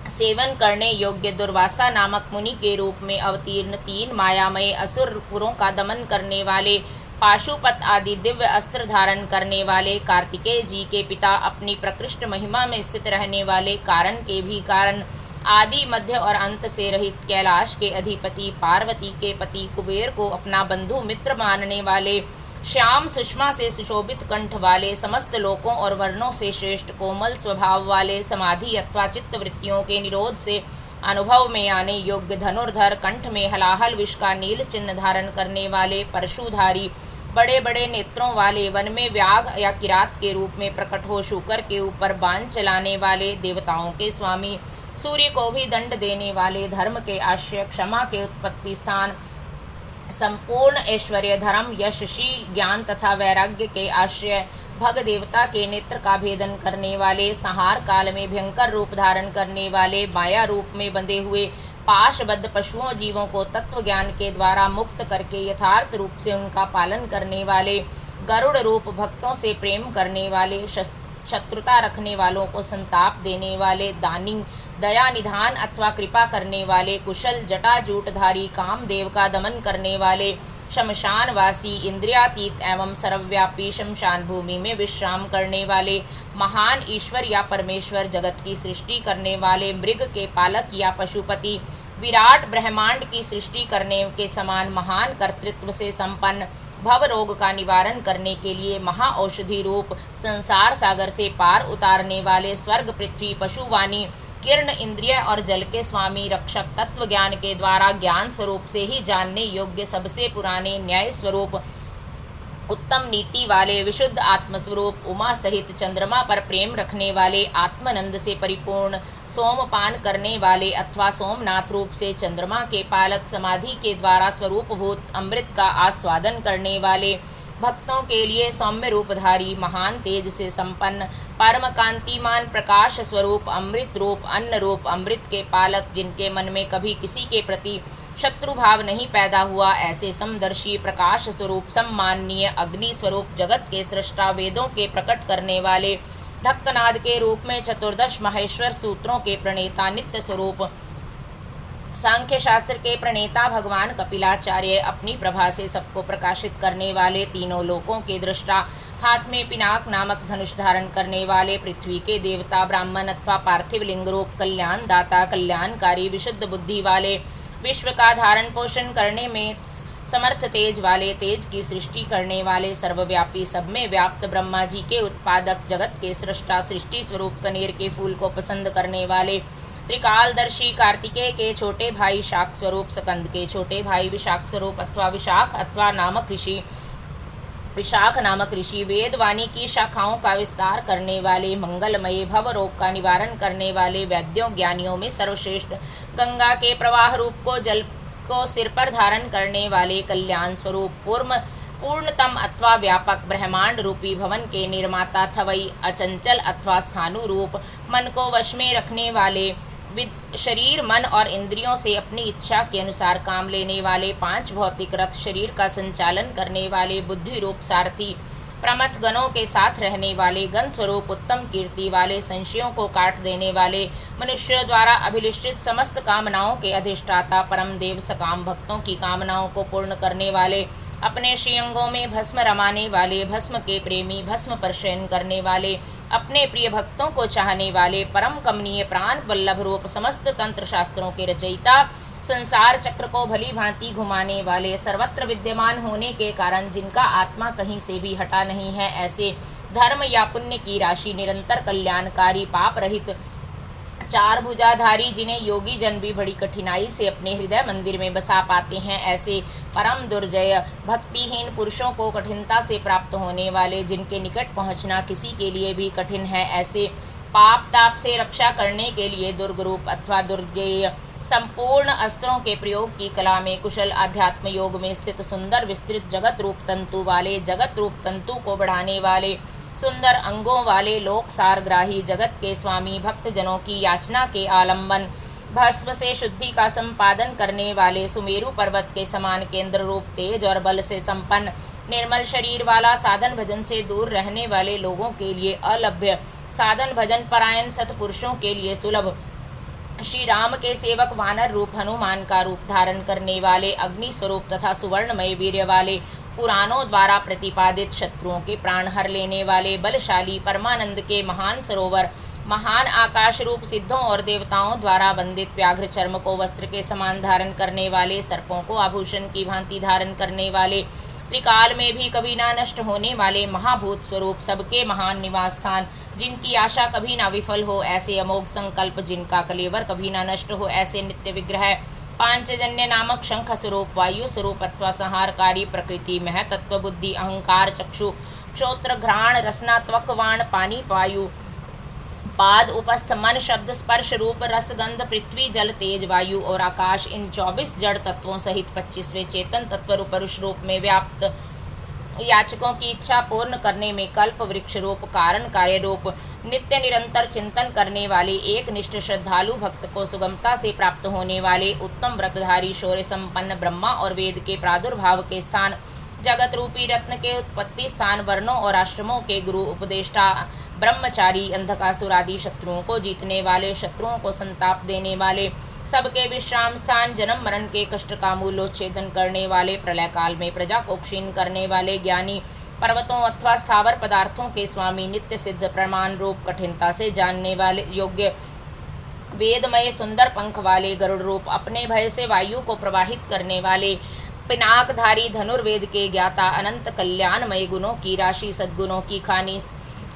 सेवन करने योग्य, दुर्वासा नामक मुनि के रूप में अवतीर्ण, 3 मायामय असुरपुरों का दमन करने वाले, पाशुपत आदि दिव्य अस्त्र धारण करने वाले, कार्तिकेय जी के पिता, अपनी प्रकृष्ट महिमा में स्थित रहने वाले, कारण के भी कारण, आदि मध्य और अंत से रहित, कैलाश के अधिपति, पार्वती के पति, कुबेर को अपना बंधु मित्र मानने वाले, श्याम सुषमा से सुशोभित कंठ वाले, समस्त लोकों और वर्णों से श्रेष्ठ, कोमल स्वभाव वाले, समाधि अथवा चित्त वृत्तियों के निरोध से अनुभव में आने योग्य, धनुर्धर, कंठ में हलाहल विष का नील चिन्ह धारण करने वाले, परशुधारी, बड़े बड़े नेत्रों वाले, वन में व्याघ्र या किरात के रूप में प्रकट हो शूकर के ऊपर बाण चलाने वाले, देवताओं के स्वामी, सूर्य को भी दंड देने वाले, धर्म के आश्रय, क्षमा के उत्पत्ति स्थान, संपूर्ण ऐश्वर्य, धर्म, यश, श्री, ज्ञान तथा वैराग्य के आश्रय, भग देवता के नेत्र का भेदन करने वाले, संहार काल में भयंकर रूप धारण करने वाले, माया रूप में बंधे हुए पाशबद्ध पशुओं जीवों को तत्व ज्ञान के द्वारा मुक्त करके यथार्थ रूप से उनका पालन करने वाले, गरुड़ रूप भक्तों से प्रेम करने वाले, शत्रुता रखने वालों को संताप देने वाले, दानी, दया निधान अथवा कृपा करने वाले, कुशल, जटाजूटधारी, कामदेव का दमन करने वाले, शमशानवासी, इंद्रियातीत एवं सर्वव्यापी, शमशान भूमि में विश्राम करने वाले, महान ईश्वर या परमेश्वर, जगत की सृष्टि करने वाले, मृग के पालक या पशुपति, विराट ब्रह्मांड की सृष्टि करने के समान महान कर्तृत्व से संपन्न, भव रोग का निवारण करने के लिए महाऔषधि रूप, संसार सागर से पार उतारने वाले, स्वर्ग पृथ्वी पशुवाणी, किरण इंद्रिय और जल के स्वामी, रक्षक, तत्व ज्ञान के द्वारा ज्ञान स्वरूप से ही जानने योग्य, सबसे पुराने, न्याय स्वरूप, उत्तम नीति वाले, विशुद्ध आत्मस्वरूप, उमा सहित चंद्रमा पर प्रेम रखने वाले, आत्मनंद से परिपूर्ण, सोमपान करने वाले अथवा सोमनाथ रूप से चंद्रमा के पालक, समाधि के द्वारा स्वरूपभूत अमृत का आस्वादन करने वाले, भक्तों के लिए सौम्य रूपधारी, महान तेज से संपन्न, परम कांतिमान, प्रकाश स्वरूप, अमृत रूप, अन्न रूप, अमृत के पालक, जिनके मन में कभी किसी के प्रति शत्रु भाव नहीं पैदा हुआ, ऐसे समदर्शी, प्रकाश स्वरूप, सम्माननीय, अग्नि स्वरूप, जगत के सृष्टा, वेदों के प्रकट करने वाले, ढक्कनाद के रूप में चतुर्दश माहेश्वर सूत्रों के प्रणेता, नित्य स्वरूप, सांख्य शास्त्र के प्रणेता भगवान कपिलाचार्य, अपनी प्रभा से सबको प्रकाशित करने वाले, तीनों लोकों के दृष्टा, हाथ में पिनाक नामक धनुष धारण करने वाले, पृथ्वी के देवता, ब्राह्मण अथवा पार्थिव लिंग रूप, कल्याण दाता, कल्याणकारी, विशुद्ध बुद्धि वाले, विश्व का धारण पोषण करने में समर्थ तेज वाले, तेज की सृष्टि करने वाले, सर्वव्यापी, सब में व्याप्त, ब्रह्मा जी के उत्पादक, जगत के सृष्टा, सृष्टि स्वरूप, कनेर के फूल को पसंद करने वाले, त्रिकालदर्शी, कार्तिकेय के छोटे भाई शाक स्वरूप, स्कंद के छोटे भाई विशाख स्वरूप अथवा विशाख नामक ऋषि, वेदवाणी की शाखाओं का विस्तार करने वाले, मंगलमय, भव रोग का निवारण करने वाले, वैद्यों ज्ञानियों में सर्वश्रेष्ठ, गंगा के प्रवाह रूप को जल को सिर पर धारण करने वाले, कल्याण स्वरूप, पूर्णतम अथवा व्यापक, ब्रह्मांड रूपी भवन के निर्माता, थवई, अचंचल अथवा स्थानु रूप, मन को वश में रखने वाले, शरीर, मन और इंद्रियों से अपनी इच्छा के अनुसार काम लेने वाले, पांच भौतिक रथ, शरीर का संचालन करने वाले, बुद्धि रूप सारथी, प्रमथ गणों के साथ रहने वाले, गण स्वरूप, उत्तम कीर्ति वाले, संशयों को काट देने वाले, मनुष्यों द्वारा अभिलिषित समस्त कामनाओं के अधिष्ठाता, परम देव, सकाम भक्तों की कामनाओं को पूर्ण करने वाले, अपने श्रीअंगों में भस्म रमाने वाले, भस्म के प्रेमी, भस्म पर शयन करने वाले, अपने प्रिय भक्तों को चाहने वाले, परम कमनीय, प्राण वल्लभ रूप, समस्त तंत्र शास्त्रों के रचयिता, संसार चक्र को भली भांति घुमाने वाले, सर्वत्र विद्यमान होने के कारण जिनका आत्मा कहीं से भी हटा नहीं है, ऐसे धर्म या पुण्य की राशि, निरंतर कल्याणकारी, पाप रहित, चार भुजाधारी, जिन्हें योगी जन भी बड़ी कठिनाई से अपने हृदय मंदिर में बसा पाते हैं, ऐसे परम दुर्जय, भक्तिहीन पुरुषों को कठिनता से प्राप्त होने वाले, जिनके निकट पहुंचना किसी के लिए भी कठिन है, ऐसे पाप ताप से रक्षा करने के लिए दुर्ग रूप अथवा दुर्गेय, संपूर्ण अस्त्रों के प्रयोग की कला में कुशल, आध्यात्म योग में स्थित, सुंदर विस्तृत जगत रूप तंतु वाले, जगत रूप तंतु को बढ़ाने वाले, सुंदर अंगों वाले, लोक सारग्राही, जगत के स्वामी, भक्त जनों की याचना के आलंबन, भस्म से शुद्धि का संपादन करने वाले, सुमेरु पर्वत के समान केंद्र रूप, तेज और बल से संपन्न, निर्मल शरीर वाला, साधन भजन से दूर रहने वाले लोगों के लिए अलभ्य, साधन भजन परायण सत्पुरुषों के लिए सुलभ, श्री राम के सेवक, वानर रूप, हनुमान का रूप धारण करने वाले, अग्नि स्वरूप तथा सुवर्णमय वीर्य वाले, पुराणों द्वारा प्रतिपादित शत्रुओं के प्राण हर लेने वाले, बलशाली, परमानंद के महान सरोवर, महान आकाश रूप, सिद्धों और देवताओं द्वारा वंदित, व्याघ्र चर्म को वस्त्र के समान धारण करने वाले, सर्पों को आभूषण की भांति धारण करने वाले, त्रिकाल में भी कभी ना नष्ट होने वाले, महाभूत स्वरूप, सबके महान निवास स्थान, जिनकी आशा कभी ना विफल हो, ऐसे अमोघ संकल्प, जिनका कलेवर कभी ना नष्ट हो, ऐसे नित्य विग्रह, पांचजन्य नामक शंख स्वरूप, वायु स्वरूप अथवा संहारकारी, प्रकृति, महतत्व, बुद्धि, अहंकार, चक्षु, श्रोत्र, घ्राण, रसना, त्वक, वाण, पानी, वायु, पाद, उपस्थ, मन, शब्द, स्पर्श, रूप, रस, गंध, पृथ्वी, जल, तेज, वायु और आकाश, इन 24 जड़ तत्वों सहित 25वें चेतन तत्व रूप पुरुष रूप में व्याप्त, याचकों की इच्छा पूर्ण करने में कल्प वृक्ष रूप, कारण कार्य रूप, नित्य निरंतर चिंतन करने वाले, एक निष्ठ श्रद्धालु भक्त को सुगमता से प्राप्त होने वाले, उत्तम व्रतधारी, शौर्य संपन्न, ब्रह्मा और वेद के प्रादुर्भाव के स्थान, जगत रूपी रत्न के उत्पत्ति स्थान, वर्णों और आश्रमों के गुरु, उपदेष्टा, ब्रह्मचारी, अंधकासुरादि शत्रुओं को जीतने वाले, शत्रुओं को संताप देने वाले, सबके विश्राम स्थान, जन्म मरण के कष्ट का मूलोच्छेदन करने वाले, प्रलय काल में प्रजा को क्षीण करने वाले, ज्ञानी, पर्वतों अथवा स्थावर पदार्थों के स्वामी, नित्य सिद्ध, प्रमाण रूप, कठिनता से जानने वाले योग्य, वेदमय सुंदर पंख वाले, गरुड़ रूप, अपने भय से वायु को प्रवाहित करने वाले, पिनाकधारी, धनुर्वेद के ज्ञाता, अनंत कल्याणमय, गुणों की राशि, सद्गुणों की खानी,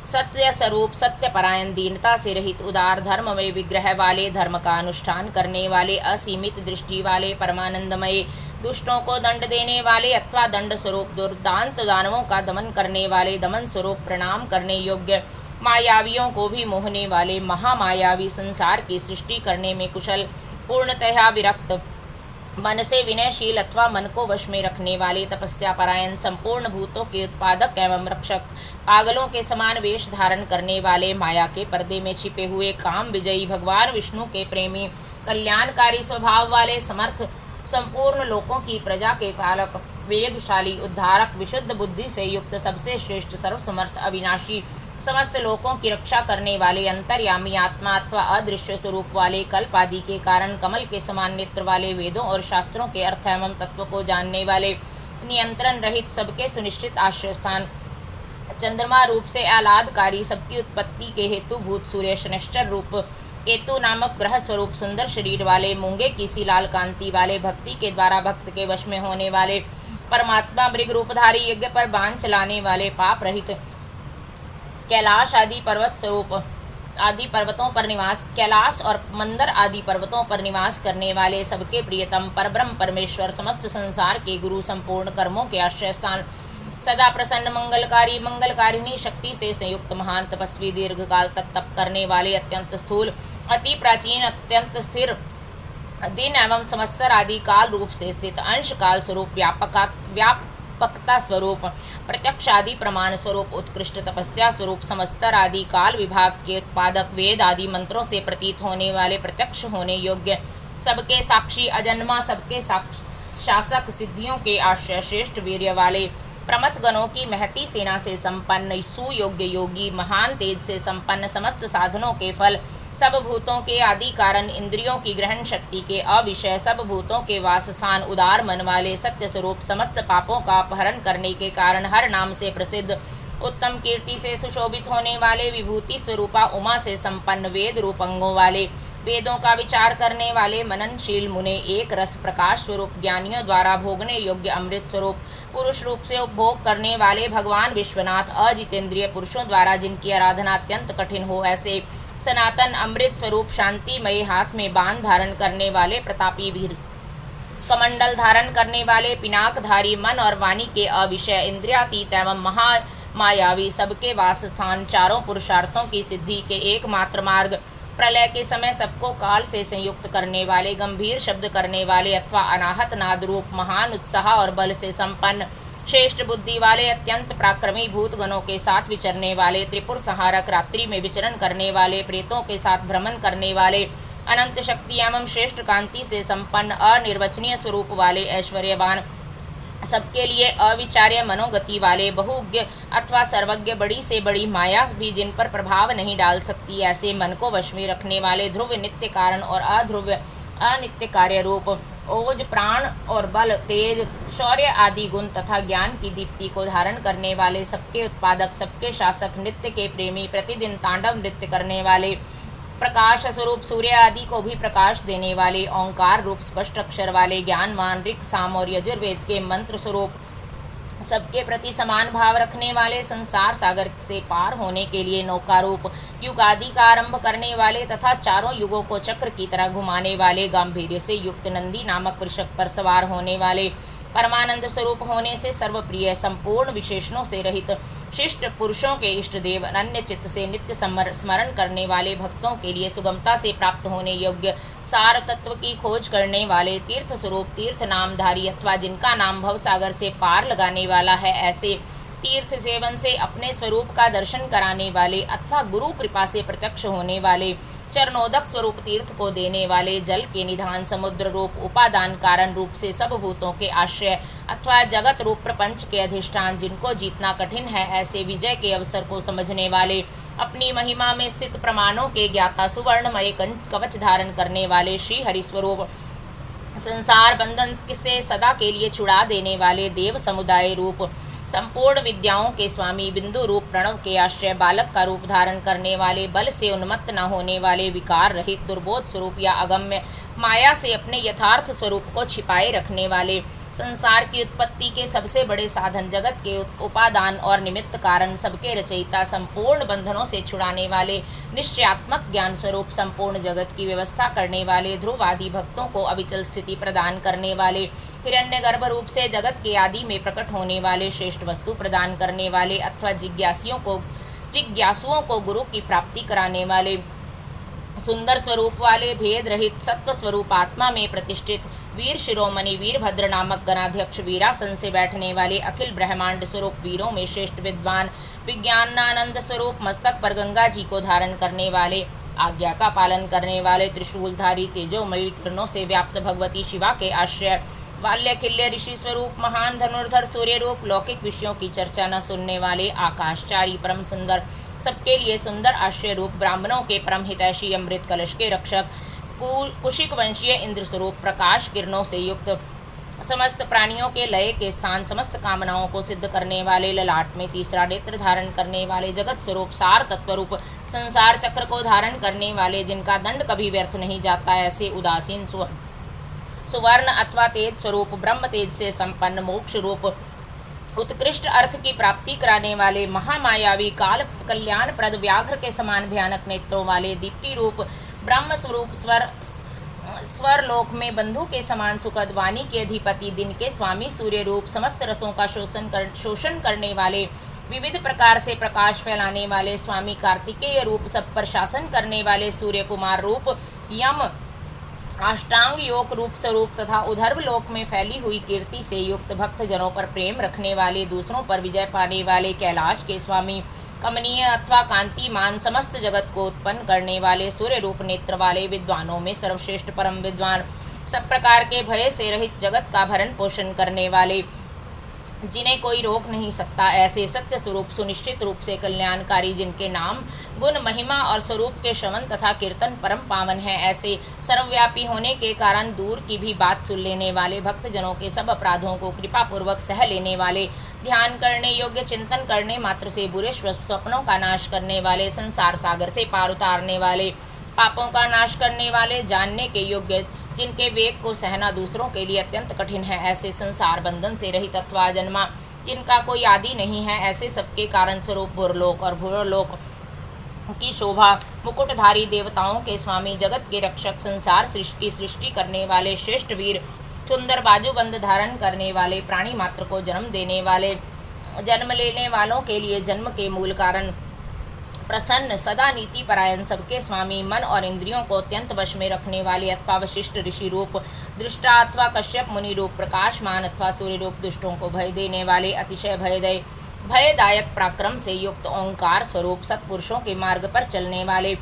सत्य स्वरूप, सत्यपरायण, दीनता से रहित, उदार, धर्ममय विग्रह वाले, धर्म का अनुष्ठान करने वाले, असीमित दृष्टि वाले, परमानंदमय, दुष्टों को दंड देने वाले अथवा दंड स्वरूप, दुर्दांत दानवों का दमन करने वाले, दमन स्वरूप, प्रणाम करने योग्य, मायावियों को भी मोहने वाले, महामायावी, संसार की सृष्टि करने में कुशल, पूर्णतया विरक्त, मन से विनयशील अथवा मन को वश में रखने वाले, तपस्या परायण, संपूर्ण भूतों के उत्पादक एवं रक्षक, पागलों के समान वेश धारण करने वाले, माया के पर्दे में छिपे हुए, काम विजयी, भगवान विष्णु के प्रेमी, कल्याणकारी स्वभाव वाले, समर्थ, संपूर्ण लोकों की प्रजा के पालक, वेगशाली, उद्धारक, विशुद्ध बुद्धि से युक्त, सबसे श्रेष्ठ, सर्वसमर्थ, अविनाशी, समस्त लोकों की रक्षा करने वाले, अंतर्यामी आत्मा अथवा अदृश्य स्वरूप वाले, कल्प आदि के कारण कमल के समान नेत्र वाले, वेदों और शास्त्रों के अर्थ एवं तत्व को जानने वाले, नियंत्रण रहित, सबके सुनिश्चित आश्रय स्थान, चंद्रमा रूप से आह्लादकारी, सबकी उत्पत्ति के हेतु भूत, सूर्य शनिश्चर रूप केतु नामक ग्रह स्वरूप, सुंदर शरीर वाले, मूंगे की सी लाल कांति वाले, भक्ति के द्वारा भक्त के वश में होने वाले, परमात्मा मृग रूपधारी, यज्ञ पर बाण चलाने वाले, पाप रहित, कैलाश आदि पर्वत स्वरूप, आदि पर्वतों पर निवास, कैलाश और मंदर आदि पर्वतों पर निवास करने वाले, सबके प्रियतम, परब्रह्म परमेश्वर, समस्त संसार के गुरु, संपूर्ण कर्मों के आश्रय स्थान, सदा प्रसन्न, मंगलकारी, मंगलकारिणी शक्ति से संयुक्त, महान तपस्वी, दीर्घकाल तक तप करने वाले, अत्यंत स्थूल, अति प्राचीन, अत्यंत स्थिर, दिन एवं संवत्सर आदि काल रूप से स्थित, अंश काल स्वरूप, व्यापकता स्वरूप, प्रत्यक्ष आदि प्रमाण स्वरूप, उत्कृष्ट तपस्या स्वरूप, समस्तर आदि काल विभाग के उत्पादक, वेद आदि मंत्रों से प्रतीत होने वाले, प्रत्यक्ष होने योग्य, सबके साक्षी, अजन्मा, सबके शासक, सिद्धियों के आश्रय, श्रेष्ठ वीर्य वाले, प्रमथ गणों की महती सेना से संपन्न, सुयोग्य योगी, महान तेज से संपन्न, समस्त साधनों के फल, सब भूतों के आदि कारण, इंद्रियों की ग्रहण शक्ति के अविषय, सब भूतों के वास स्थान, उदार मन वाले, सत्य स्वरूप, समस्त पापों का अपहरण करने के कारण, हर नाम से प्रसिद्ध, उत्तम कीर्ति से सुशोभित होने वाले, विभूति स्वरूपा उमा से संपन्न, वेद रूप अंगों वाले, वेदों का विचार करने वाले, मननशील मुने, एक रस प्रकाश स्वरूप, ज्ञानियों द्वारा भोगने योग्य अमृत स्वरूप, पुरुष रूप से उपभोग करने वाले, भगवान विश्वनाथ, अजितेंद्रिय, पुरुषों द्वारा जिनकी आराधना अत्यंत कठिन हो ऐसे, सनातन अमृत स्वरूप, शांतिमय, हाथ में बाण धारण करने वाले, प्रतापी वीर, कमंडल धारण करने वाले, पिनाकधारी, मन और वाणी के अविषय, इंद्रियातीत एवं महामायावी, सबके वास स्थान, चारों पुरुषार्थों की सिद्धि के एकमात्र मार्ग, प्रलय के समय सबको काल से संयुक्त करने वाले, गंभीर शब्द करने वाले अथवा अनाहत नाद रूप, महान उत्साह और बल से संपन्न, श्रेष्ठ बुद्धि वाले, अत्यंत पराक्रमी, भूत गणों के साथ विचरने वाले, त्रिपुर संहारक, रात्रि में विचरण करने वाले, प्रेतों के साथ भ्रमण करने वाले, अनंत शक्ति एवं श्रेष्ठ कांति से संपन्न, अनिर्वचनीय स्वरूप वाले, ऐश्वर्यवान, सबके लिए अविचार्य मनोगति वाले, बहुज्ञ अथवा सर्वज्ञ, बड़ी से बड़ी माया भी जिन पर प्रभाव नहीं डाल सकती, ऐसे मन को वश में रखने वाले, ध्रुव नित्य कारण और अध्रुव अनित्य कार्य रूप, ओज, प्राण और बल, तेज, शौर्य आदि गुण तथा ज्ञान की दीप्ति को धारण करने वाले, सबके उत्पादक, सबके शासक, नित्य के प्रेमी, प्रतिदिन तांडव नृत्य करने वाले, प्रकाश स्वरूप, सूर्य आदि को भी प्रकाश देने वाले, ओंकार रूप स्पष्ट अक्षर वाले, ज्ञानमान, ऋक्, साम और यजुर्वेद के मंत्र स्वरूप, सबके प्रति समान भाव रखने वाले, संसार सागर से पार होने के लिए नौका रूप, युग आदि का आरंभ करने वाले तथा चारों युगों को चक्र की तरह घुमाने वाले, गांभीर्य से युक्त नंदी नामक वृषभ पर सवार होने वाले, परमानंद स्वरूप होने से सर्वप्रिय, संपूर्ण विशेषणों से रहित, शिष्ट पुरुषों के इष्ट देव, अनन्य चित्त से नित्य स्मरण करने वाले, भक्तों के लिए सुगमता से प्राप्त होने योग्य, सार तत्व की खोज करने वाले, तीर्थ स्वरूप, तीर्थ नामधारी अथवा जिनका नाम भवसागर से पार लगाने वाला है, ऐसे तीर्थ सेवन से अपने स्वरूप का दर्शन कराने वाले अथवा गुरु कृपा से प्रत्यक्ष होने वाले, चरणोदक स्वरूप तीर्थ को देने वाले, जल के निधान, समुद्र रूप, उपादान कारण रूप से सब भूतों के आश्रय अथवा जगत रूप प्रपंच के अधिष्ठान, जिनको जीतना कठिन है, ऐसे विजय के अवसर को समझने वाले, अपनी महिमा में स्थित प्रमाणों के ज्ञाता, सुवर्णमय कवच धारण करने वाले, श्री हरि स्वरूप, संसार बंधन से सदा के लिए छुड़ा देने वाले, देव समुदाय रूप, संपूर्ण विद्याओं के स्वामी, बिंदु रूप प्रणव के आश्रय, बालक का रूप धारण करने वाले, बल से उन्मत्त न होने वाले, विकार रहित, दुर्बोध स्वरूप या अगम्य माया से अपने यथार्थ स्वरूप को छिपाए रखने वाले, संसार की उत्पत्ति के सबसे बड़े साधन, जगत के उपादान और निमित्त कारण, सबके रचयिता, संपूर्ण बंधनों से छुड़ाने वाले, निश्चयात्मक ज्ञान स्वरूप, संपूर्ण जगत की व्यवस्था करने वाले, ध्रुव आदि भक्तों को अविचल स्थिति प्रदान करने वाले, हिरण्यगर्भ रूप से जगत के आदि में प्रकट होने वाले, श्रेष्ठ वस्तु प्रदान करने वाले अथवा जिज्ञासुओं को गुरु की प्राप्ति कराने वाले, सुंदर स्वरूप वाले, भेद रहित, सत्व स्वरूप आत्मा में प्रतिष्ठित, वीर शिरोमणि वीरभद्र नामक गणाध्यक्ष वीरासन से बैठने वाले अखिल ब्रह्मांड स्वरूप वीरों में श्रेष्ठ विद्वान विज्ञानानंद स्वरूप मस्तक पर गंगा जी को धारण करने वाले आज्ञा का पालन करने वाले त्रिशूलधारी तेजोमयी किरणों से व्याप्त भगवती शिवा के आश्रय वाल्य खिल्य ऋषि स्वरूप महान धनुर्धर सूर्य रूप लौकिक विषयों की चर्चा न सुनने वाले आकाशचारी परम सुंदर सबके लिए सुंदर आश्रय रूप ब्राह्मणों के परम हितैषी अमृत कलश के रक्षक कुशिक वंशीय इंद्र स्वरूप प्रकाश किरणों से युक्त समस्त प्राणियों के लय के स्थान समस्त कामनाओं को सिद्ध करने वाले ललाट में तीसरा नेत्र धारण करने वाले जगत स्वरूप सार तत्वरूप संसार चक्र को धारण करने वाले जिनका दंड कभी व्यर्थ नहीं जाता ऐसे उदासीन सुवर्ण अथवा तेज स्वरूप ब्रह्म तेज से संपन्न मोक्ष रूप उत्कृष्ट अर्थ की प्राप्ति कराने वाले महामायावी काल कल्याणप्रद व्याघ्र के समान भयानक नेत्रों वाले दीप्ति रूप ब्रह्म स्वरूप स्वर लोक में बंधु के समान सुखद वाणी के अधिपति दिन के स्वामी सूर्य रूप समस्त रसों का शोषण करने वाले विविध प्रकार से प्रकाश फैलाने वाले स्वामी कार्तिकेय रूप सब पर शासन करने वाले सूर्य कुमार रूप यम अष्टांग योग रूप स्वरूप तथा उधर्व लोक में फैली हुई कीर्ति से युक्त भक्त जनों पर प्रेम रखने वाले दूसरों पर विजय पाने वाले कैलाश के स्वामी कमनीय अथवा कांतिमान समस्त जगत को उत्पन्न करने वाले सूर्य रूप नेत्र वाले विद्वानों में सर्वश्रेष्ठ परम विद्वान सब प्रकार के भय से रहित जगत का भरण पोषण करने वाले जिन्हें कोई रोक नहीं सकता ऐसे सत्य स्वरूप सुनिश्चित रूप से कल्याणकारी जिनके नाम गुण महिमा और स्वरूप के श्रवण तथा कीर्तन परम पावन है ऐसे सर्वव्यापी होने के कारण दूर की भी बात सुन लेने वाले भक्तजनों के सब अपराधों को कृपापूर्वक सह लेने वाले ध्यान करने योग्य चिंतन करने मात्र से बुरे स्वप्नों का नाश करने वाले संसार सागर से पार उतारने वाले पापों का नाश करने वाले जानने के योग्य जिनके वेग को सहना दूसरों के लिए अत्यंत कठिन है ऐसे संसार बंधन से रहित अथवा जन्मा जिनका कोई आदि नहीं है ऐसे सबके कारण स्वरूप भूरलोक और भूरलोक की शोभा मुकुटधारी देवताओं के स्वामी जगत के रक्षक संसार सृष्टि करने वाले श्रेष्ठ वीर सुंदर बाजूबंद धारण करने वाले प्राणी मात्र को जन्म देने वाले जन्म लेने वालों के लिए जन्म के मूल कारण प्रसन्न सदा नीति परायण सबके स्वामी मन और इंद्रियों को अत्यंत वश में रखने वाले अथवा वशिष्ठ ऋषि रूप दृष्टा अथवा कश्यप मुनि रूप प्रकाशमान अथवा सूर्य रूप दुष्टों को भय देने वाले अतिशय भयदायक पराक्रम से युक्त ओंकार स्वरूप सत्पुरुषों के मार्ग पर चलने वाले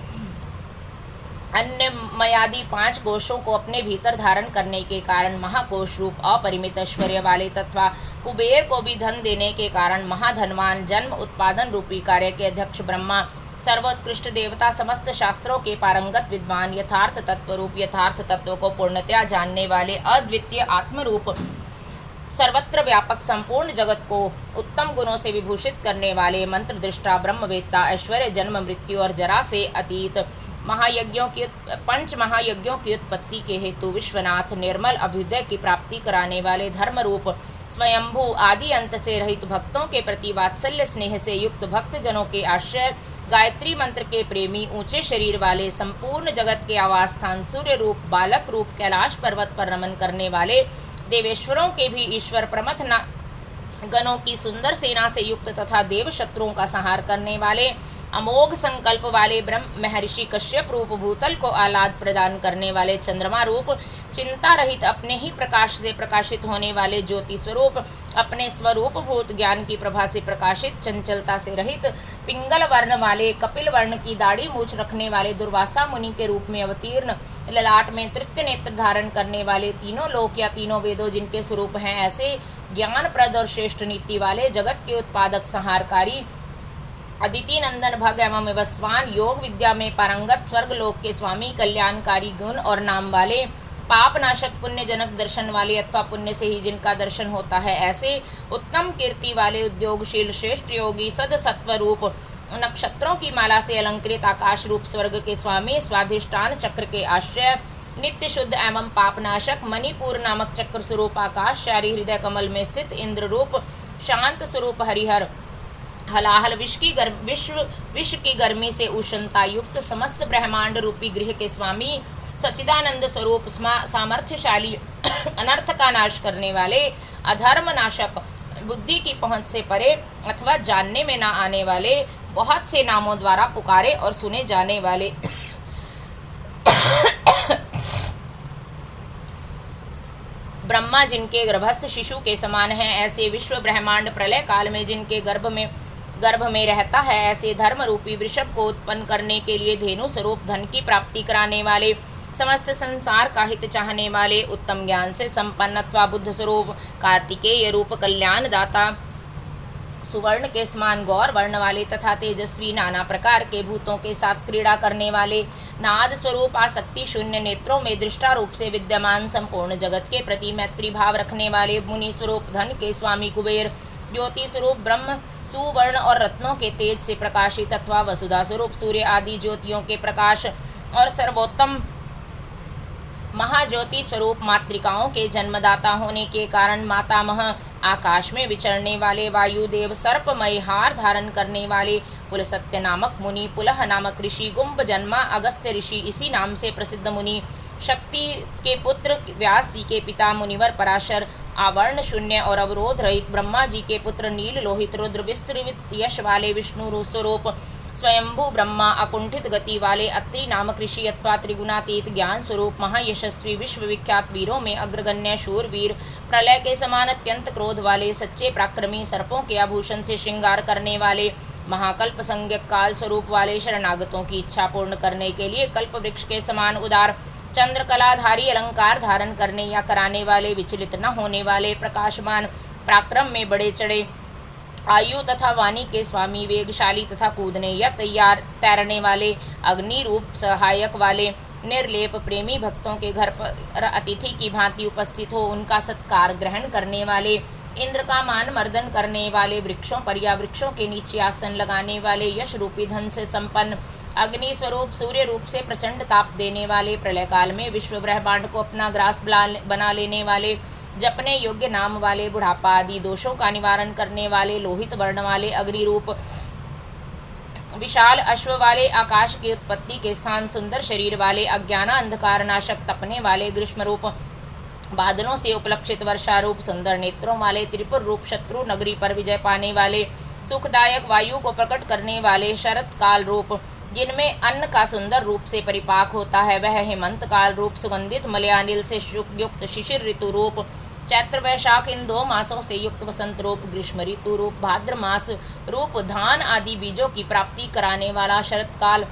अन्य मयादि 5 कोशों को अपने भीतर धारण करने के कारण महाकोश रूप अपरिमित ऐश्वर्य वाले तथा कुबेर को भी धन देने के कारण महाधनवान जन्म उत्पादन रूपी कार्य के अध्यक्ष ब्रह्मा सर्वोत्कृष्ट देवता समस्त शास्त्रों के पारंगत विद्वान यथार्थ तत्व रूप यथार्थ तत्व को पूर्णतया जानने वाले अद्वितीय आत्मरूप सर्वत्र व्यापक संपूर्ण जगत को उत्तम गुणों से विभूषित करने वाले मंत्र दृष्टा ब्रह्मवेत्ता ऐश्वर्य जन्म मृत्यु और जरा से अतीत पंच महायज्ञों की उत्पत्ति के हेतु विश्वनाथ निर्मल अभ्युदय की प्राप्ति कराने वाले धर्म रूप स्वयंभू आदि अंत से रहित भक्तों के प्रति वात्सल्य स्नेह से युक्त भक्त जनों के आश्रय गायत्री मंत्र के प्रेमी ऊंचे शरीर वाले संपूर्ण जगत के आवास स्थान सूर्य रूप बालक रूप कैलाश पर्वत पर रमन करने वाले देवेश्वरों के भी ईश्वर प्रमथ गणों की सुंदर सेना से युक्त तथा देव शत्रुओं का संहार करने वाले अमोघ संकल्प वाले ब्रह्म महर्षि कश्यप रूप भूतल को आह्लाद प्रदान करने वाले चंद्रमा रूप चिंता रहित अपने ही प्रकाश से प्रकाशित होने वाले ज्योति स्वरूप अपने स्वरूप भूत ज्ञान की प्रभा से प्रकाशित चंचलता से रहित पिंगल वर्ण वाले कपिल वर्ण की दाढ़ी मूछ रखने वाले दुर्वासा मुनि के रूप में अवतीर्ण ललाट में तृतीय नेत्र धारण करने वाले तीनों लोक या तीनों वेदों जिनके स्वरूप हैं ऐसे ज्ञानप्रद और श्रेष्ठ नीति वाले जगत के उत्पादक संहारकारी अदिति नंदन भग एवं विवस्वान योग विद्या में पारंगत स्वर्गलोक के स्वामी कल्याणकारी गुण और नाम वाले पाप नाशक पुण्य जनक दर्शन वाले अथवा पुण्य से ही जिनका दर्शन होता है ऐसे उत्तम कीर्ति वाले उद्योगशील श्रेष्ठ योगी सद सत्व रूप नक्षत्रों की माला से अलंकृत आकाश रूप स्वर्ग के स्वामी स्वाधिष्ठान चक्र के आश्रय नित्य शुद्ध एवं पापनाशक मणिपुर नामक चक्र स्वरूप आकाश शारी हृदय कमल में स्थित इंद्र रूप शांत स्वरूप हरिहर हलाहल विश्व की गर्मी से उष्णता युक्त समस्त ब्रह्मांड रूपी गृह के स्वामी सच्चिदानंद स्वरूप सामर्थ्यशाली अनर्थ का नाश करने वाले अधर्म नाशक बुद्धि की पहुंच से परे अथवा जानने में ना आने वाले बहुत से नामों द्वारा पुकारे और सुने जाने वाले ब्रह्मा जिनके गर्भस्थ शिशु के समान हैं, ऐसे विश्व ब्रह्मांड प्रलय काल में जिनके गर्भ में रहता है, ऐसे धर्म रूपी वृषभ को उत्पन्न करने के लिए धेनु स्वरूप धन की प्राप्ति कराने वाले, समस्त संसार का हित चाहने वाले, उत्तम ज्ञान से संपन्न अथवा बुद्ध स्वरूप कार्तिकेय रूप कल्याण दाता, सुवर्ण के समान गौर वर्ण वाले तथा तेजस्वी, नाना प्रकार के भूतों के साथ क्रीड़ा करने वाले, नाद स्वरूप आसक्ति शून्य, नेत्रों में दृष्टा रूप से विद्यमान, संपूर्ण जगत के प्रति मैत्री भाव रखने वाले, मुनि स्वरूप धन के स्वामी कुबेर, ज्योति स्वरूप ब्रह्म, सुवर्ण और रत्नों के तेज से प्रकाशित अथवा वसुधा स्वरूप सूर्य आदि ज्योतियों के प्रकाश और सर्वोत्तम महाज्योति स्वरूप मातृकाओं के जन्मदाता होने के कारण मातामह, आकाश में विचरने वाले वायुदेव, सर्पमय हार धारण करने वाले पुलसत्य नामक मुनि, पुलह नामक ऋषि, गुम्ब जन्मा अगस्त्य ऋषि इसी नाम से प्रसिद्ध मुनि, शक्ति के पुत्र व्यास जी के पिता मुनिवर पराशर, आवर्ण शून्य और अवरोध रहित ब्रह्मा जी के पुत्र नील लोहित रुद्र, विस्तृत यश वाले विष्णु स्वरूप स्वयंभू ब्रह्मा, अकुंठित गति वाले अत्रि नामक ऋषि अथवा त्रिगुणातीत ज्ञान स्वरूप महायशस्वी, विश्वविख्यात वीरों में अग्रगण्य शूरवीर, प्रलय के समान अत्यंत क्रोध वाले, सच्चे पराक्रमी, सर्पों के आभूषण से श्रृंगार करने वाले, महाकल्प संज्ञक काल स्वरूप वाले, शरणागतों की इच्छा पूर्ण करने के लिए कल्प वृक्ष के समान उदार, चंद्रकलाधारी, अलंकार धारण करने या कराने वाले, विचलित न होने वाले, प्रकाशमान, पराक्रम में बड़े चढ़े, आयु तथा वाणी के स्वामी, वेगशाली तथा कूदने या तैरने वाले, अग्नि रूप सहायक वाले, निर्लेप, प्रेमी भक्तों के घर पर अतिथि की भांति उपस्थित हो उनका सत्कार ग्रहण करने वाले, इंद्र का मान मर्दन करने वाले, वृक्षों पर या वृक्षों के नीचे आसन लगाने वाले, यश रूपी धन से संपन्न, अग्नि स्वरूप सूर्य रूप से प्रचंड ताप देने वाले, प्रलय काल में विश्व ब्रह्मांड को अपना ग्रास बना लेने वाले, जपने योग्य नाम वाले, बुढ़ापा आदि दोषों का निवारण करने वाले, लोहित वर्ण वाले, अग्नि रूप विशाल अश्व वाले, आकाश की उत्पत्ति के स्थान, सुंदर शरीर वाले, अज्ञान अंधकार नाशक तपने वाले, ग्रीष्म रूप बादलों से उपलक्षित वर्षा रूप सुंदर नेत्रों वाले, त्रिपुर रूप शत्रु नगरी पर विजय पाने वाले, सुखदायक वायु को प्रकट करने वाले, शरत काल रूप जिनमें अन्न का सुंदर रूप से परिपाक होता है वह, हेमंत काल रूप सुगंधित मलयानिल से युक्त शिशिर ऋतु रूप, चैत्र वैशाख इन 2 मासों से युक्त वसंत रूप, ग्रीष्म ऋतु रूप भाद्र मास रूप धान आदि बीजों की प्राप्ति कराने वाला, शरत काल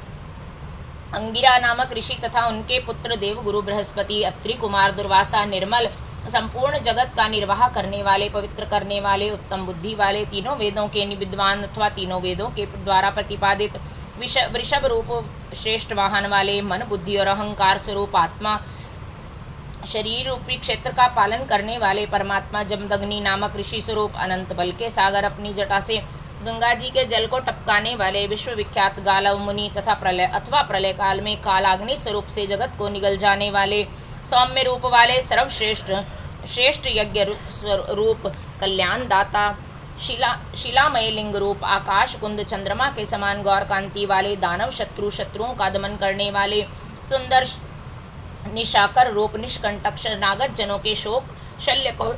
अंगिरा नामक ऋषि तथा उनके पुत्र देवगुरु बृहस्पति, अत्रि कुमार दुर्वासा, निर्मल संपूर्ण जगत का निर्वाह करने वाले, पवित्र करने वाले, उत्तम बुद्धि वाले, तीनों वेदों के विद्वान अथवा तीनों वेदों के द्वारा प्रतिपादित, वृषभ रूप श्रेष्ठ वाहन वाले, मन बुद्धि और अहंकार स्वरूप आत्मा, शरीर रूपी क्षेत्र का पालन करने वाले परमात्मा, जमदग्नि नामक ऋषि स्वरूप, अनंत बल के सागर, अपनी जटा से गंगा जी के जल को टपकाने वाले, विश्वविख्यात गालव मुनि तथा प्रलय काल में कालाग्नि स्वरूप से जगत को निगल जाने वाले, सौम्य रूप वाले, श्रेष्ठ यज्ञ रूप कल्याण दाता, शिलामय लिंग रूप, आकाश कुंद चंद्रमा के समान गौर कांति वाले, दानव शत्रुओं का दमन करने वाले, सुंदर निशाकर रूप, निष्कंटक शरणागत जनों के शोक शल्य को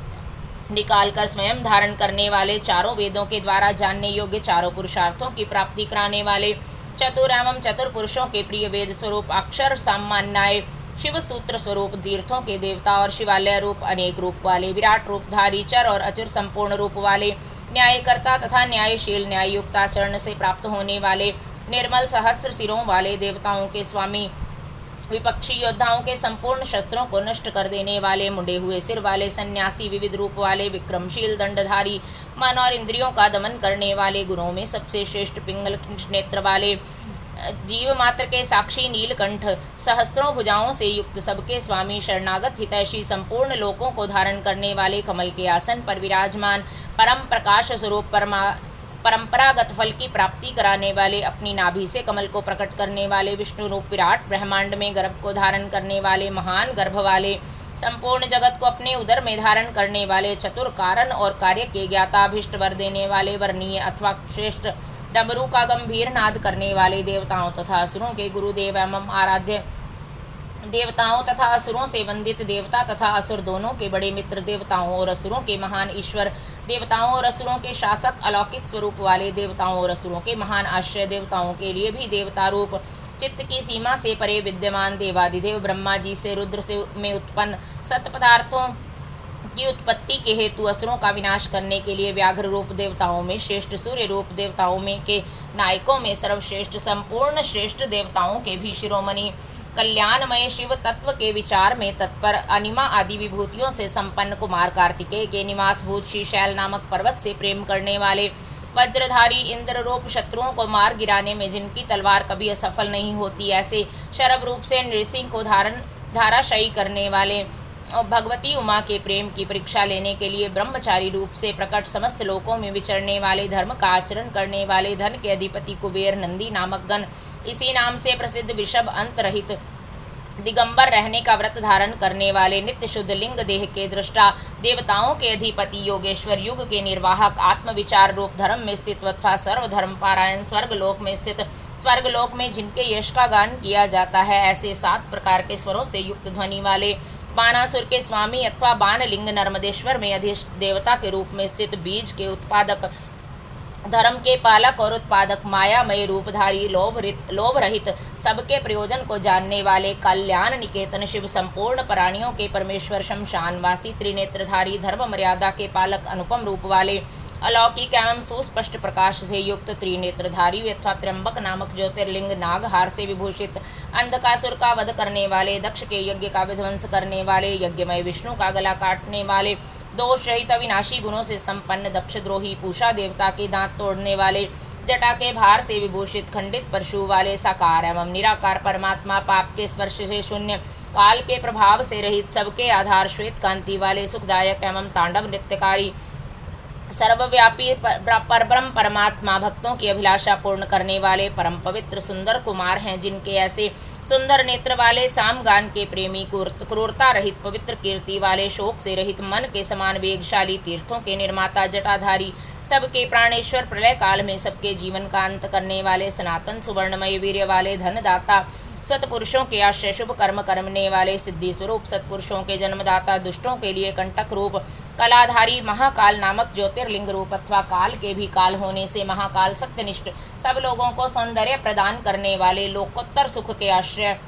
निकालकर स्वयं धारण करने वाले, चारों वेदों के द्वारा जानने योग्य चारों पुरुषार्थों की प्राप्ति कराने वाले, चतुर एवं चतुर पुरुषों के प्रिय वेद स्वरूप, अक्षर सामान्याय शिव सूत्र स्वरूप, तीर्थों के देवता और शिवालय रूप, अनेक रूप वाले, विराट रूपधारी, चर और अचर संपूर्ण रूप वाले, न्यायकर्ता तथा न्यायशील, न्याययुक्त आचरण से प्राप्त होने वाले, निर्मल सहस्त्र सिरों वाले, देवताओं के स्वामी, विपक्षी योद्धाओं के संपूर्ण शस्त्रों को नष्ट कर देने वाले, मुंडे हुए सिर वाले, सन्यासी, विविध रूप वाले, विक्रमशील, दंडधारी, मन और इंद्रियों का दमन करने वाले, गुरुओं में सबसे श्रेष्ठ, पिंगल नेत्र वाले, जीव मात्र के साक्षी, नीलकंठ, सहस्त्रों भुजाओं से युक्त, सबके स्वामी, शरणागत हितैषी, संपूर्ण लोकों को धारण करने वाले, कमल के आसन पर विराजमान, परम प्रकाश स्वरूप, परंपरागत फल की प्राप्ति कराने वाले, अपनी नाभि से कमल को प्रकट करने वाले, विष्णु रूप विराट ब्रह्मांड में गर्भ को धारण करने वाले, महान गर्भ वाले, संपूर्ण जगत को अपने उदर में धारण करने वाले, चतुर, कारण और कार्य के ज्ञाता, अभिष्ट वर देने वाले, वर्णीय अथवा श्रेष्ठ, डमरू का गंभीर नाद करने वाले, देवताओं तथा असुरों के गुरुदेव एवं आराध्य, देवताओं तथा असुरों से वंदित, देवता तथा असुर दोनों के बड़े मित्र, देवताओं और असुरों के महान ईश्वर, देवताओं और असुरों के शासक, अलौकिक स्वरूप वाले, देवताओं और असुरों के महान आश्रय, देवताओं के लिए भी देवता रूप, चित्त की सीमा से परे विद्यमान, देवादिदेव ब्रह्मा जी से रुद्र से में उत्पन्न, सत पदार्थों की उत्पत्ति के हेतु असुरों का विनाश करने के लिए व्याघ्र रूप देवताओं में श्रेष्ठ, सूर्य रूप देवताओं में के नायकों में सर्वश्रेष्ठ, संपूर्ण श्रेष्ठ देवताओं के भी शिरोमणि, कल्याणमय शिव तत्व के विचार में तत्पर, अनिमा आदि विभूतियों से संपन्न कुमार कार्तिकेय के निवासभूत श्रीशैल नामक पर्वत से प्रेम करने वाले, वज्रधारी इंद्र रूप शत्रुओं को मार गिराने में जिनकी तलवार कभी असफल नहीं होती, ऐसे शरभ रूप से नृसिंह को धाराशायी करने वाले, भगवती उमा के प्रेम की परीक्षा लेने के लिए ब्रह्मचारी रूप से प्रकट, समस्त लोकों में विचरने वाले, धर्म का आचरण करने वाले, धन के अधिपति कुबेर नंदी नामक गण, इसी नाम से प्रसिद्ध विषभ अंत रहित दिगंबर रहने का व्रत धारण करने वाले, नित्य शुद्ध लिंग देह के दृष्टा, देवताओं के अधिपति योगेश्वर, युग के निर्वाहक, आत्मविचार रूप धर्म में स्थित तथा सर्वधर्म पारायण, स्वर्गलोक में स्थित, स्वर्गलोक में जिनके यश का गान किया जाता है, ऐसे 7 प्रकार के स्वरों से युक्त ध्वनि वाले, बानासुर के स्वामी अथवा बानलिंग नर्मदेश्वर में अधिष्ठ देवता के रूप में स्थित, बीज के उत्पादक, धर्म के पालक और उत्पादक, मायामय रूपधारी, लोभ रहित, सबके प्रयोजन को जानने वाले, कल्याण निकेतन शिव, संपूर्ण प्राणियों के परमेश्वर, शमशानवासी, त्रिनेत्रधारी, धर्म मर्यादा के पालक, अनुपम रूप वाले, अलौकिक एवं सुस्पष्ट प्रकाश से युक्त, त्रिनेत्रधारी अथवा त्र्यंबक नामक ज्योतिर्लिंग, नागहार से विभूषित, अंधकासुर का वध करने वाले, दक्ष के यज्ञ का विध्वंस करने वाले, यज्ञमय विष्णु का गला काटने वाले, दोष रहित अविनाशी गुणों से संपन्न, दक्षद्रोही पूषा देवता के दांत तोड़ने वाले, जटा के भार से विभूषित, खंडित परशु वाले, साकार एवं निराकार परमात्मा, पाप के स्पर्श से शून्य, काल के प्रभाव से रहित, सबके आधार, श्वेत कांति वाले, सुखदायक एवं तांडव नृत्यकारी, सर्वव्यापी परब्रह्म परमात्मा, भक्तों की अभिलाषा पूर्ण करने वाले, परम पवित्र सुंदर कुमार हैं, जिनके ऐसे सुंदर नेत्र वाले, सामगान के प्रेमी, क्रूरता रहित, पवित्र कीर्ति वाले, शोक से रहित, मन के समान वेगशाली, तीर्थों के निर्माता, जटाधारी, सबके प्राणेश्वर, प्रलय काल में सबके जीवन का अंत करने वाले, सनातन सुवर्णमय वीर्य वाले, धनदाता, सतपुरुषों के आश्रय, शुभ कर्म करने वाले, सिद्धि स्वरूप, सतपुरुषों के जन्मदाता, दुष्टों के लिए कंटक रूप, कलाधारी, महाकाल नामक ज्योतिर्लिंग रूप अथवा काल के भी काल होने से महाकाल, सत्यनिष्ठ, सब लोगों को सौंदर्य प्रदान करने वाले, लोकोत्तर सुख के आश्रय,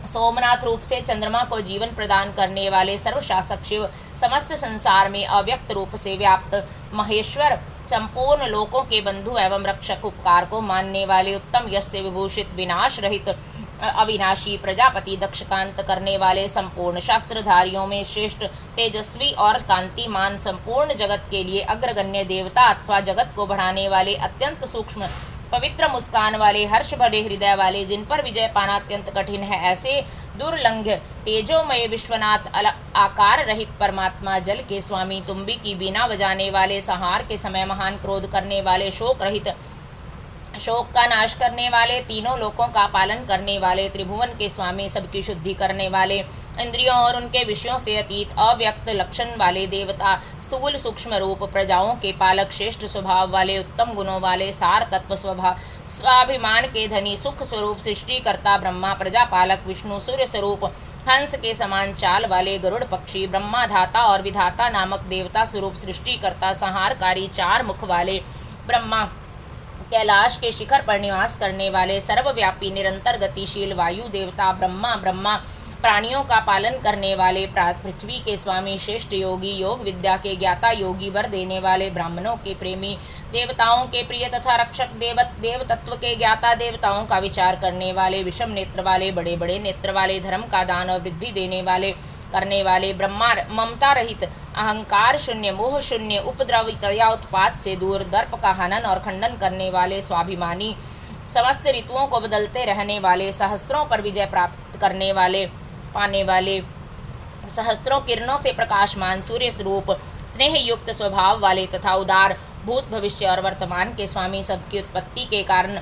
सोमनाथ रूप से चंद्रमा को जीवन प्रदान करने वाले, सर्वशासक शिव, समस्त संसार में अव्यक्त रूप से व्याप्त महेश्वर, संपूर्ण लोकों के बंधु एवं रक्षक, उपकार को मानने वाले, उत्तम यश से विभूषित, विनाश रहित, अविनाशी, प्रजापति, दक्ष कांत करने वाले, संपूर्ण शास्त्रधारियों में श्रेष्ठ, तेजस्वी और कांतिमान, संपूर्ण जगत के लिए अग्रगण्य देवता अथवा जगत को बढ़ाने वाले, अत्यंत सूक्ष्म पवित्र मुस्कान वाले, हर्ष भरे हृदय वाले, जिन पर विजय पाना अत्यंत कठिन है, ऐसे दुर्लंघ तेजोमय विश्वनाथ, आकार रहित परमात्मा, जल के स्वामी, तुम्बी की बीना बजाने वाले, संहार के समय महान क्रोध करने वाले, शोक रहित, शोक का नाश करने वाले, तीनों लोकों का पालन करने वाले, त्रिभुवन के स्वामी, सबकी शुद्धि करने वाले, इंद्रियों और उनके विषयों से अतीत, अव्यक्त लक्षण वाले देवता, स्थूल सूक्ष्म रूप, प्रजाओं के पालक, श्रेष्ठ स्वभाव वाले, उत्तम गुणों वाले, सार तत्व स्वभाव, स्वाभिमान के धनी, सुख स्वरूप, सृष्टिकर्ता ब्रह्मा, प्रजापालक विष्णु, सूर्य स्वरूप, हंस के समान चाल वाले, गरुड़ पक्षी, ब्रह्माधाता और विधाता नामक देवता स्वरूप, सृष्टिकर्ता, संहारकारी, 4 मुख वाले ब्रह्मा, कैलाश के शिखर पर निवास करने वाले, सर्वव्यापी, निरंतर गतिशील वायु देवता ब्रह्मा, प्राणियों का पालन करने वाले, पृथ्वी के स्वामी, श्रेष्ठ योगी, योग विद्या के ज्ञाता, योगी वर देने वाले, ब्राह्मणों के प्रेमी, देवताओं के प्रिय तथा रक्षक, देव तत्व के ज्ञाता, देवताओं का विचार करने वाले, विषम नेत्र वाले, बड़े बड़े नेत्र वाले, धर्म का दान और वृद्धि देने वाले, करने वाले, ब्रह्मा, ममता रहित, अहंकार शून्य, मोह शून्य, उपद्रव या उत्पात से दूर, दर्प का हनन और खंडन करने वाले, स्वाभिमानी, समस्त ऋतुओं को बदलते रहने वाले, सहस्त्रों पर विजय प्राप्त करने वाले, पाने वाले, सहस्त्रों किरणों से प्रकाशमान, सूर्य स्वरूप, स्नेह युक्त स्वभाव वाले तथा उदार, भूत भविष्य और वर्तमान के स्वामी, सबकी उत्पत्ति के कारण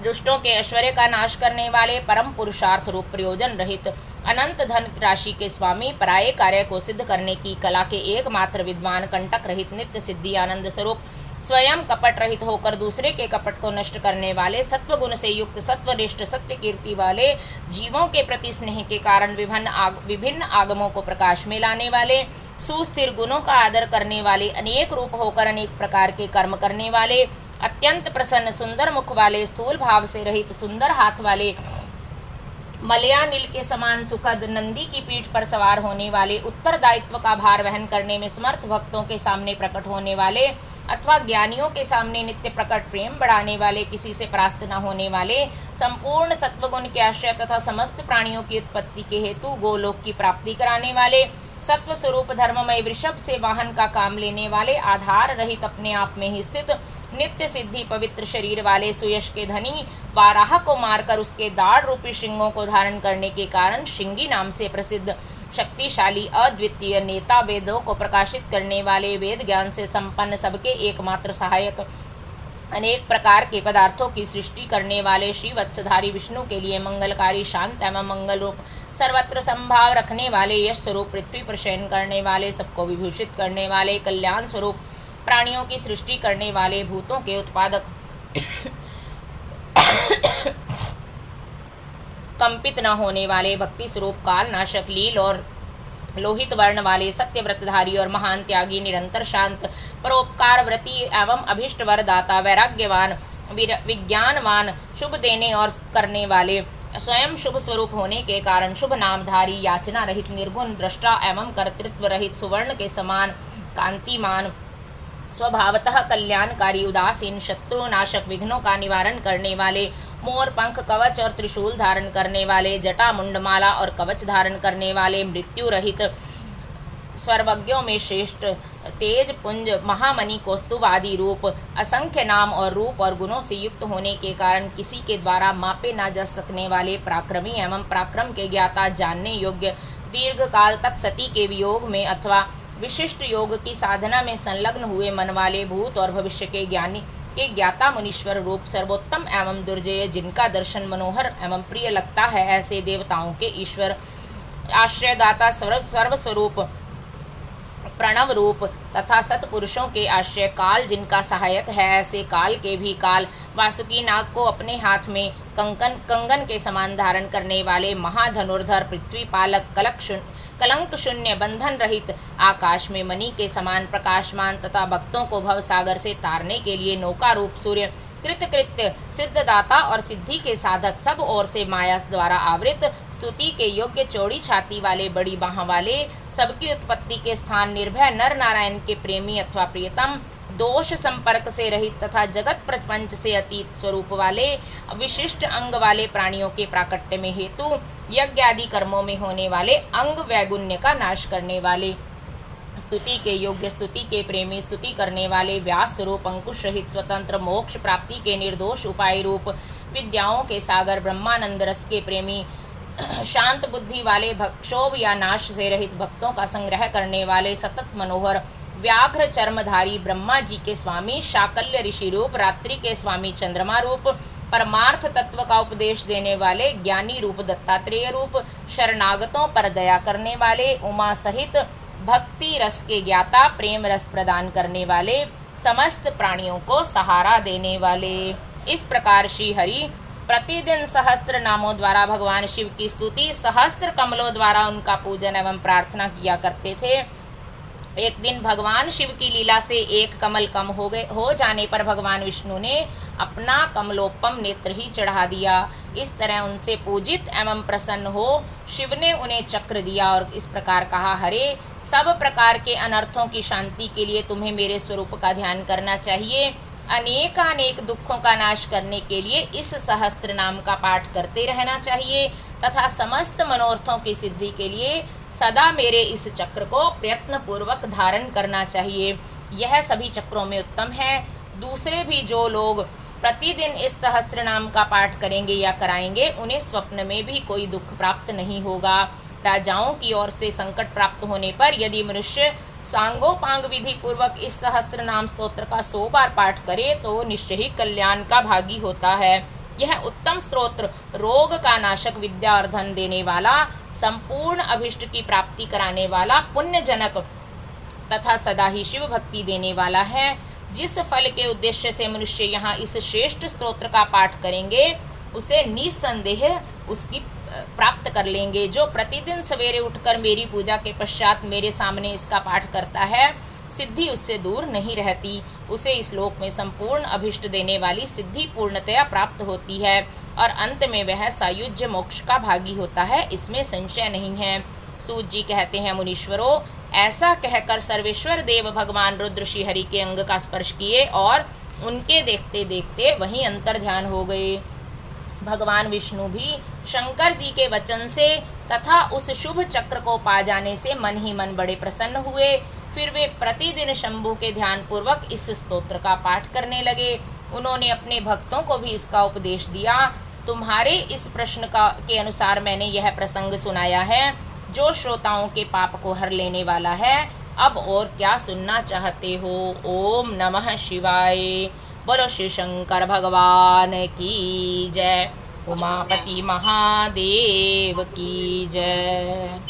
दुष्टों के ऐश्वर्य का नाश करने वाले, परम पुरुषार्थ रूप, प्रयोजन रहित, अनंत धन राशि के स्वामी, पराये कार्य को सिद्ध करने की कला के एकमात्र विद्वान, कंटक रहित, नित्य सिद्धि आनंद स्वरूप, स्वयं कपट रहित होकर दूसरे के कपट को नष्ट करने वाले, सत्व गुण से युक्त, सत्वनिष्ठ, सत्य कीर्ति वाले, जीवों के प्रति स्नेह के कारण विभिन्न आगमों को प्रकाश में लाने वाले, सुस्थिर गुणों का आदर करने वाले, अनेक रूप होकर अनेक प्रकार के कर्म करने वाले, अत्यंत प्रसन्न, सुंदर मुख वाले, स्थूल भाव से रहित, सुंदर हाथ वाले, मलयानिल के समान सुखद, नंदी की पीठ पर सवार होने वाले, उत्तरदायित्व का भार वहन करने में समर्थ भक्तों के सामने प्रकट होने वाले अथवा ज्ञानियों के सामने नित्य प्रकट प्रेम बढ़ाने वाले, किसी से परास्त न होने वाले, संपूर्ण सत्वगुण के आश्रय तथा समस्त प्राणियों की उत्पत्ति के हेतु गोलोक की प्राप्ति कराने वाले, सत्व स्वरूप धर्ममय वृषभ से वाहन का काम लेने वाले, आधार रहित अपने आप में ही स्थित, नित्य सिद्धि पवित्र शरीर वाले, सुयश के धनी, वाराह को मारकर उसके दाढ़ रूपी श्रृंगों को धारण करने के कारण श्रृंगी नाम से प्रसिद्ध, शक्तिशाली अद्वितीय नेता, वेदों को प्रकाशित करने वाले, वेद ज्ञान से संपन्न, सबके एकमात्र सहायक, अनेक प्रकार के पदार्थों की सृष्टि करने वाले, श्री वत्सधारी विष्णु के लिए मंगलकारी, शांत एवं मंगल रूप, सर्वत्र संभाव रखने वाले, यश स्वरूप, पृथ्वी पर शयन करने वाले, सबको विभूषित करने वाले, कल्याण स्वरूप, प्राणियों की सृष्टि करने वाले, भूतों के उत्पादक, कंपित न होने वाले, भक्ति स्वरूप, काल नाशक, लील और लोहित वर्ण वाले, सत्यव्रतधारी और महान त्यागी, निरंतर शांत, परोपकार व्रती एवं अभिष्ट वरदाता, वैराग्यवान, विज्ञानवान, शुभ देने और करने वाले, स्वयं शुभ स्वरूप होने के कारण शुभ नामधारी, याचना रहित, निर्गुण, दृष्टा एवं कर्तृत्व रहित, सुवर्ण के समान कांतिमान, स्वभावतः कल्याणकारी, उदासीन, शत्रुनाशक, विघ्नों का निवारण करने वाले, मोर पंख, कवच और त्रिशूल धारण करने वाले, जटा मुंडमाला और कवच धारण करने वाले, मृत्यु रहित, सर्वज्ञों में श्रेष्ठ, तेज पुंज, महामणि, कौस्तुभ आदि रूप, असंख्य नाम और रूप और गुणों से युक्त होने के कारण किसी के द्वारा मापे ना जा सकने वाले, पराक्रमी एवं पराक्रम के ज्ञाता, जानने योग्य, दीर्घ काल तक सती के वियोग में अथवा विशिष्ट योग की साधना में संलग्न हुए मन वाले, भूत और भविष्य के ज्ञानी के ज्ञाता, मुनीश्वर रूप, सर्वोत्तम एवं दुर्जय, जिनका दर्शन मनोहर एवं प्रिय लगता है, ऐसे देवताओं के ईश्वर, आश्रयदाता, सर्व स्वरूप, प्रणव रूप तथा सतपुरुषों के आश्रय, काल जिनका सहायक है, ऐसे काल के भी काल, वासुकी नाग को अपने हाथ में कंगन के समान धारण करने वाले, महाधनुर्धर, पृथ्वी पालक, कलंक शून्य, बंधन रहित, आकाश में मणि के समान प्रकाशमान तथा भक्तों को भव सागर से तारने के लिए नौका रूप सूर्य, कृतकृत्य, सिद्धदाता और सिद्धि के साधक, सब ओर से माया द्वारा आवृत, स्तुति के योग्य, चौड़ी छाती वाले, बड़ी बाह वाले, सबकी उत्पत्ति के स्थान, निर्भय, नर नारायण के प्रेमी अथवा प्रियतम, दोष संपर्क से रहित तथा जगत प्रपंच से अतीत स्वरूप वाले, विशिष्ट अंग वाले, प्राणियों के प्राकट्य में हेतु, यज्ञ आदि कर्मों में होने वाले, अंग वैगुण्य का नाश करने वाले, स्तुति के योग्य, स्तुति के प्रेमी, स्तुति करने वाले, व्यास स्वरूप, अंकुश रहित, स्वतंत्र, मोक्ष प्राप्ति के निर्दोष उपाय रूप, विद्याओं के सागर, ब्रह्मानंद रस के प्रेमी, शांत बुद्धि वाले, क्षोभ या नाश से रहित, भक्तों का संग्रह करने वाले, सतत मनोहर, व्याघ्र चर्मधारी, ब्रह्मा जी के स्वामी, शाकल्य ऋषि रूप, रात्रि के स्वामी, चंद्रमा रूप, परमार्थ तत्व का उपदेश देने वाले, ज्ञानी रूप, दत्तात्रेय रूप, शरणागतों पर दया करने वाले, उमा सहित भक्ति रस के ज्ञाता, प्रेम रस प्रदान करने वाले, समस्त प्राणियों को सहारा देने वाले। इस प्रकार श्री हरि प्रतिदिन सहस्त्र नामों द्वारा भगवान शिव की स्तुति, सहस्त्र कमलों द्वारा उनका पूजन एवं प्रार्थना किया करते थे। एक दिन भगवान शिव की लीला से एक कमल कम हो जाने पर भगवान विष्णु ने अपना कमलोपम नेत्र ही चढ़ा दिया। इस तरह उनसे पूजित एवं प्रसन्न हो शिव ने उन्हें चक्र दिया और इस प्रकार कहा, हरे, सब प्रकार के अनर्थों की शांति के लिए तुम्हें मेरे स्वरूप का ध्यान करना चाहिए। अनेक दुखों का नाश करने के लिए इस सहस्त्र नाम का पाठ करते रहना चाहिए तथा समस्त मनोरथों की सिद्धि के लिए सदा मेरे इस चक्र को प्रयत्नपूर्वक धारण करना चाहिए। यह सभी चक्रों में उत्तम है। दूसरे भी जो लोग प्रतिदिन इस सहस्त्र नाम का पाठ करेंगे या कराएंगे, उन्हें स्वप्न में भी कोई दुख प्राप्त नहीं होगा। राजाओं की ओर से संकट प्राप्त होने पर यदि मनुष्य सांगोपांग विधि पूर्वक इस सहस्त्र नाम स्तोत्र का 100 बार पाठ करे तो निश्चय ही कल्याण का भागी होता है। यह उत्तम स्तोत्र रोग का नाशक, विद्या और धन देने वाला, संपूर्ण अभिष्ट की प्राप्ति कराने वाला, पुण्यजनक तथा सदा ही शिव भक्ति देने वाला है। जिस फल के उद्देश्य से मनुष्य यहाँ इस श्रेष्ठ स्तोत्र का पाठ करेंगे, उसे निसंदेह उसकी प्राप्त कर लेंगे। जो प्रतिदिन सवेरे उठकर मेरी पूजा के पश्चात मेरे सामने इसका पाठ करता है, सिद्धि उससे दूर नहीं रहती। उसे इस लोक में संपूर्ण अभिष्ट देने वाली सिद्धि पूर्णतया प्राप्त होती है। और अंत में वह सायुज्य मोक्ष का भागी होता है, इसमें संशय नहीं है। सूत जी कहते हैं, मुनीश्वरों, ऐसा कहकर सर्वेश्वर देव भगवान रुद्र श्रीहरि के अंग का स्पर्श किए और उनके देखते देखते वहीं अंतर ध्यान हो गए। भगवान विष्णु भी शंकर जी के वचन से तथा उस शुभ चक्र को पा जाने से मन ही मन बड़े प्रसन्न हुए। फिर वे प्रतिदिन शंभु के ध्यान पूर्वक इस स्तोत्र का पाठ करने लगे। उन्होंने अपने भक्तों को भी इसका उपदेश दिया। तुम्हारे इस प्रश्न के अनुसार मैंने यह प्रसंग सुनाया है, जो श्रोताओं के पाप को हर लेने वाला है। अब और क्या सुनना चाहते हो? ओम नमः शिवाय। बोलो श्री शंकर भगवान की जय। उमापति महादेव की जय।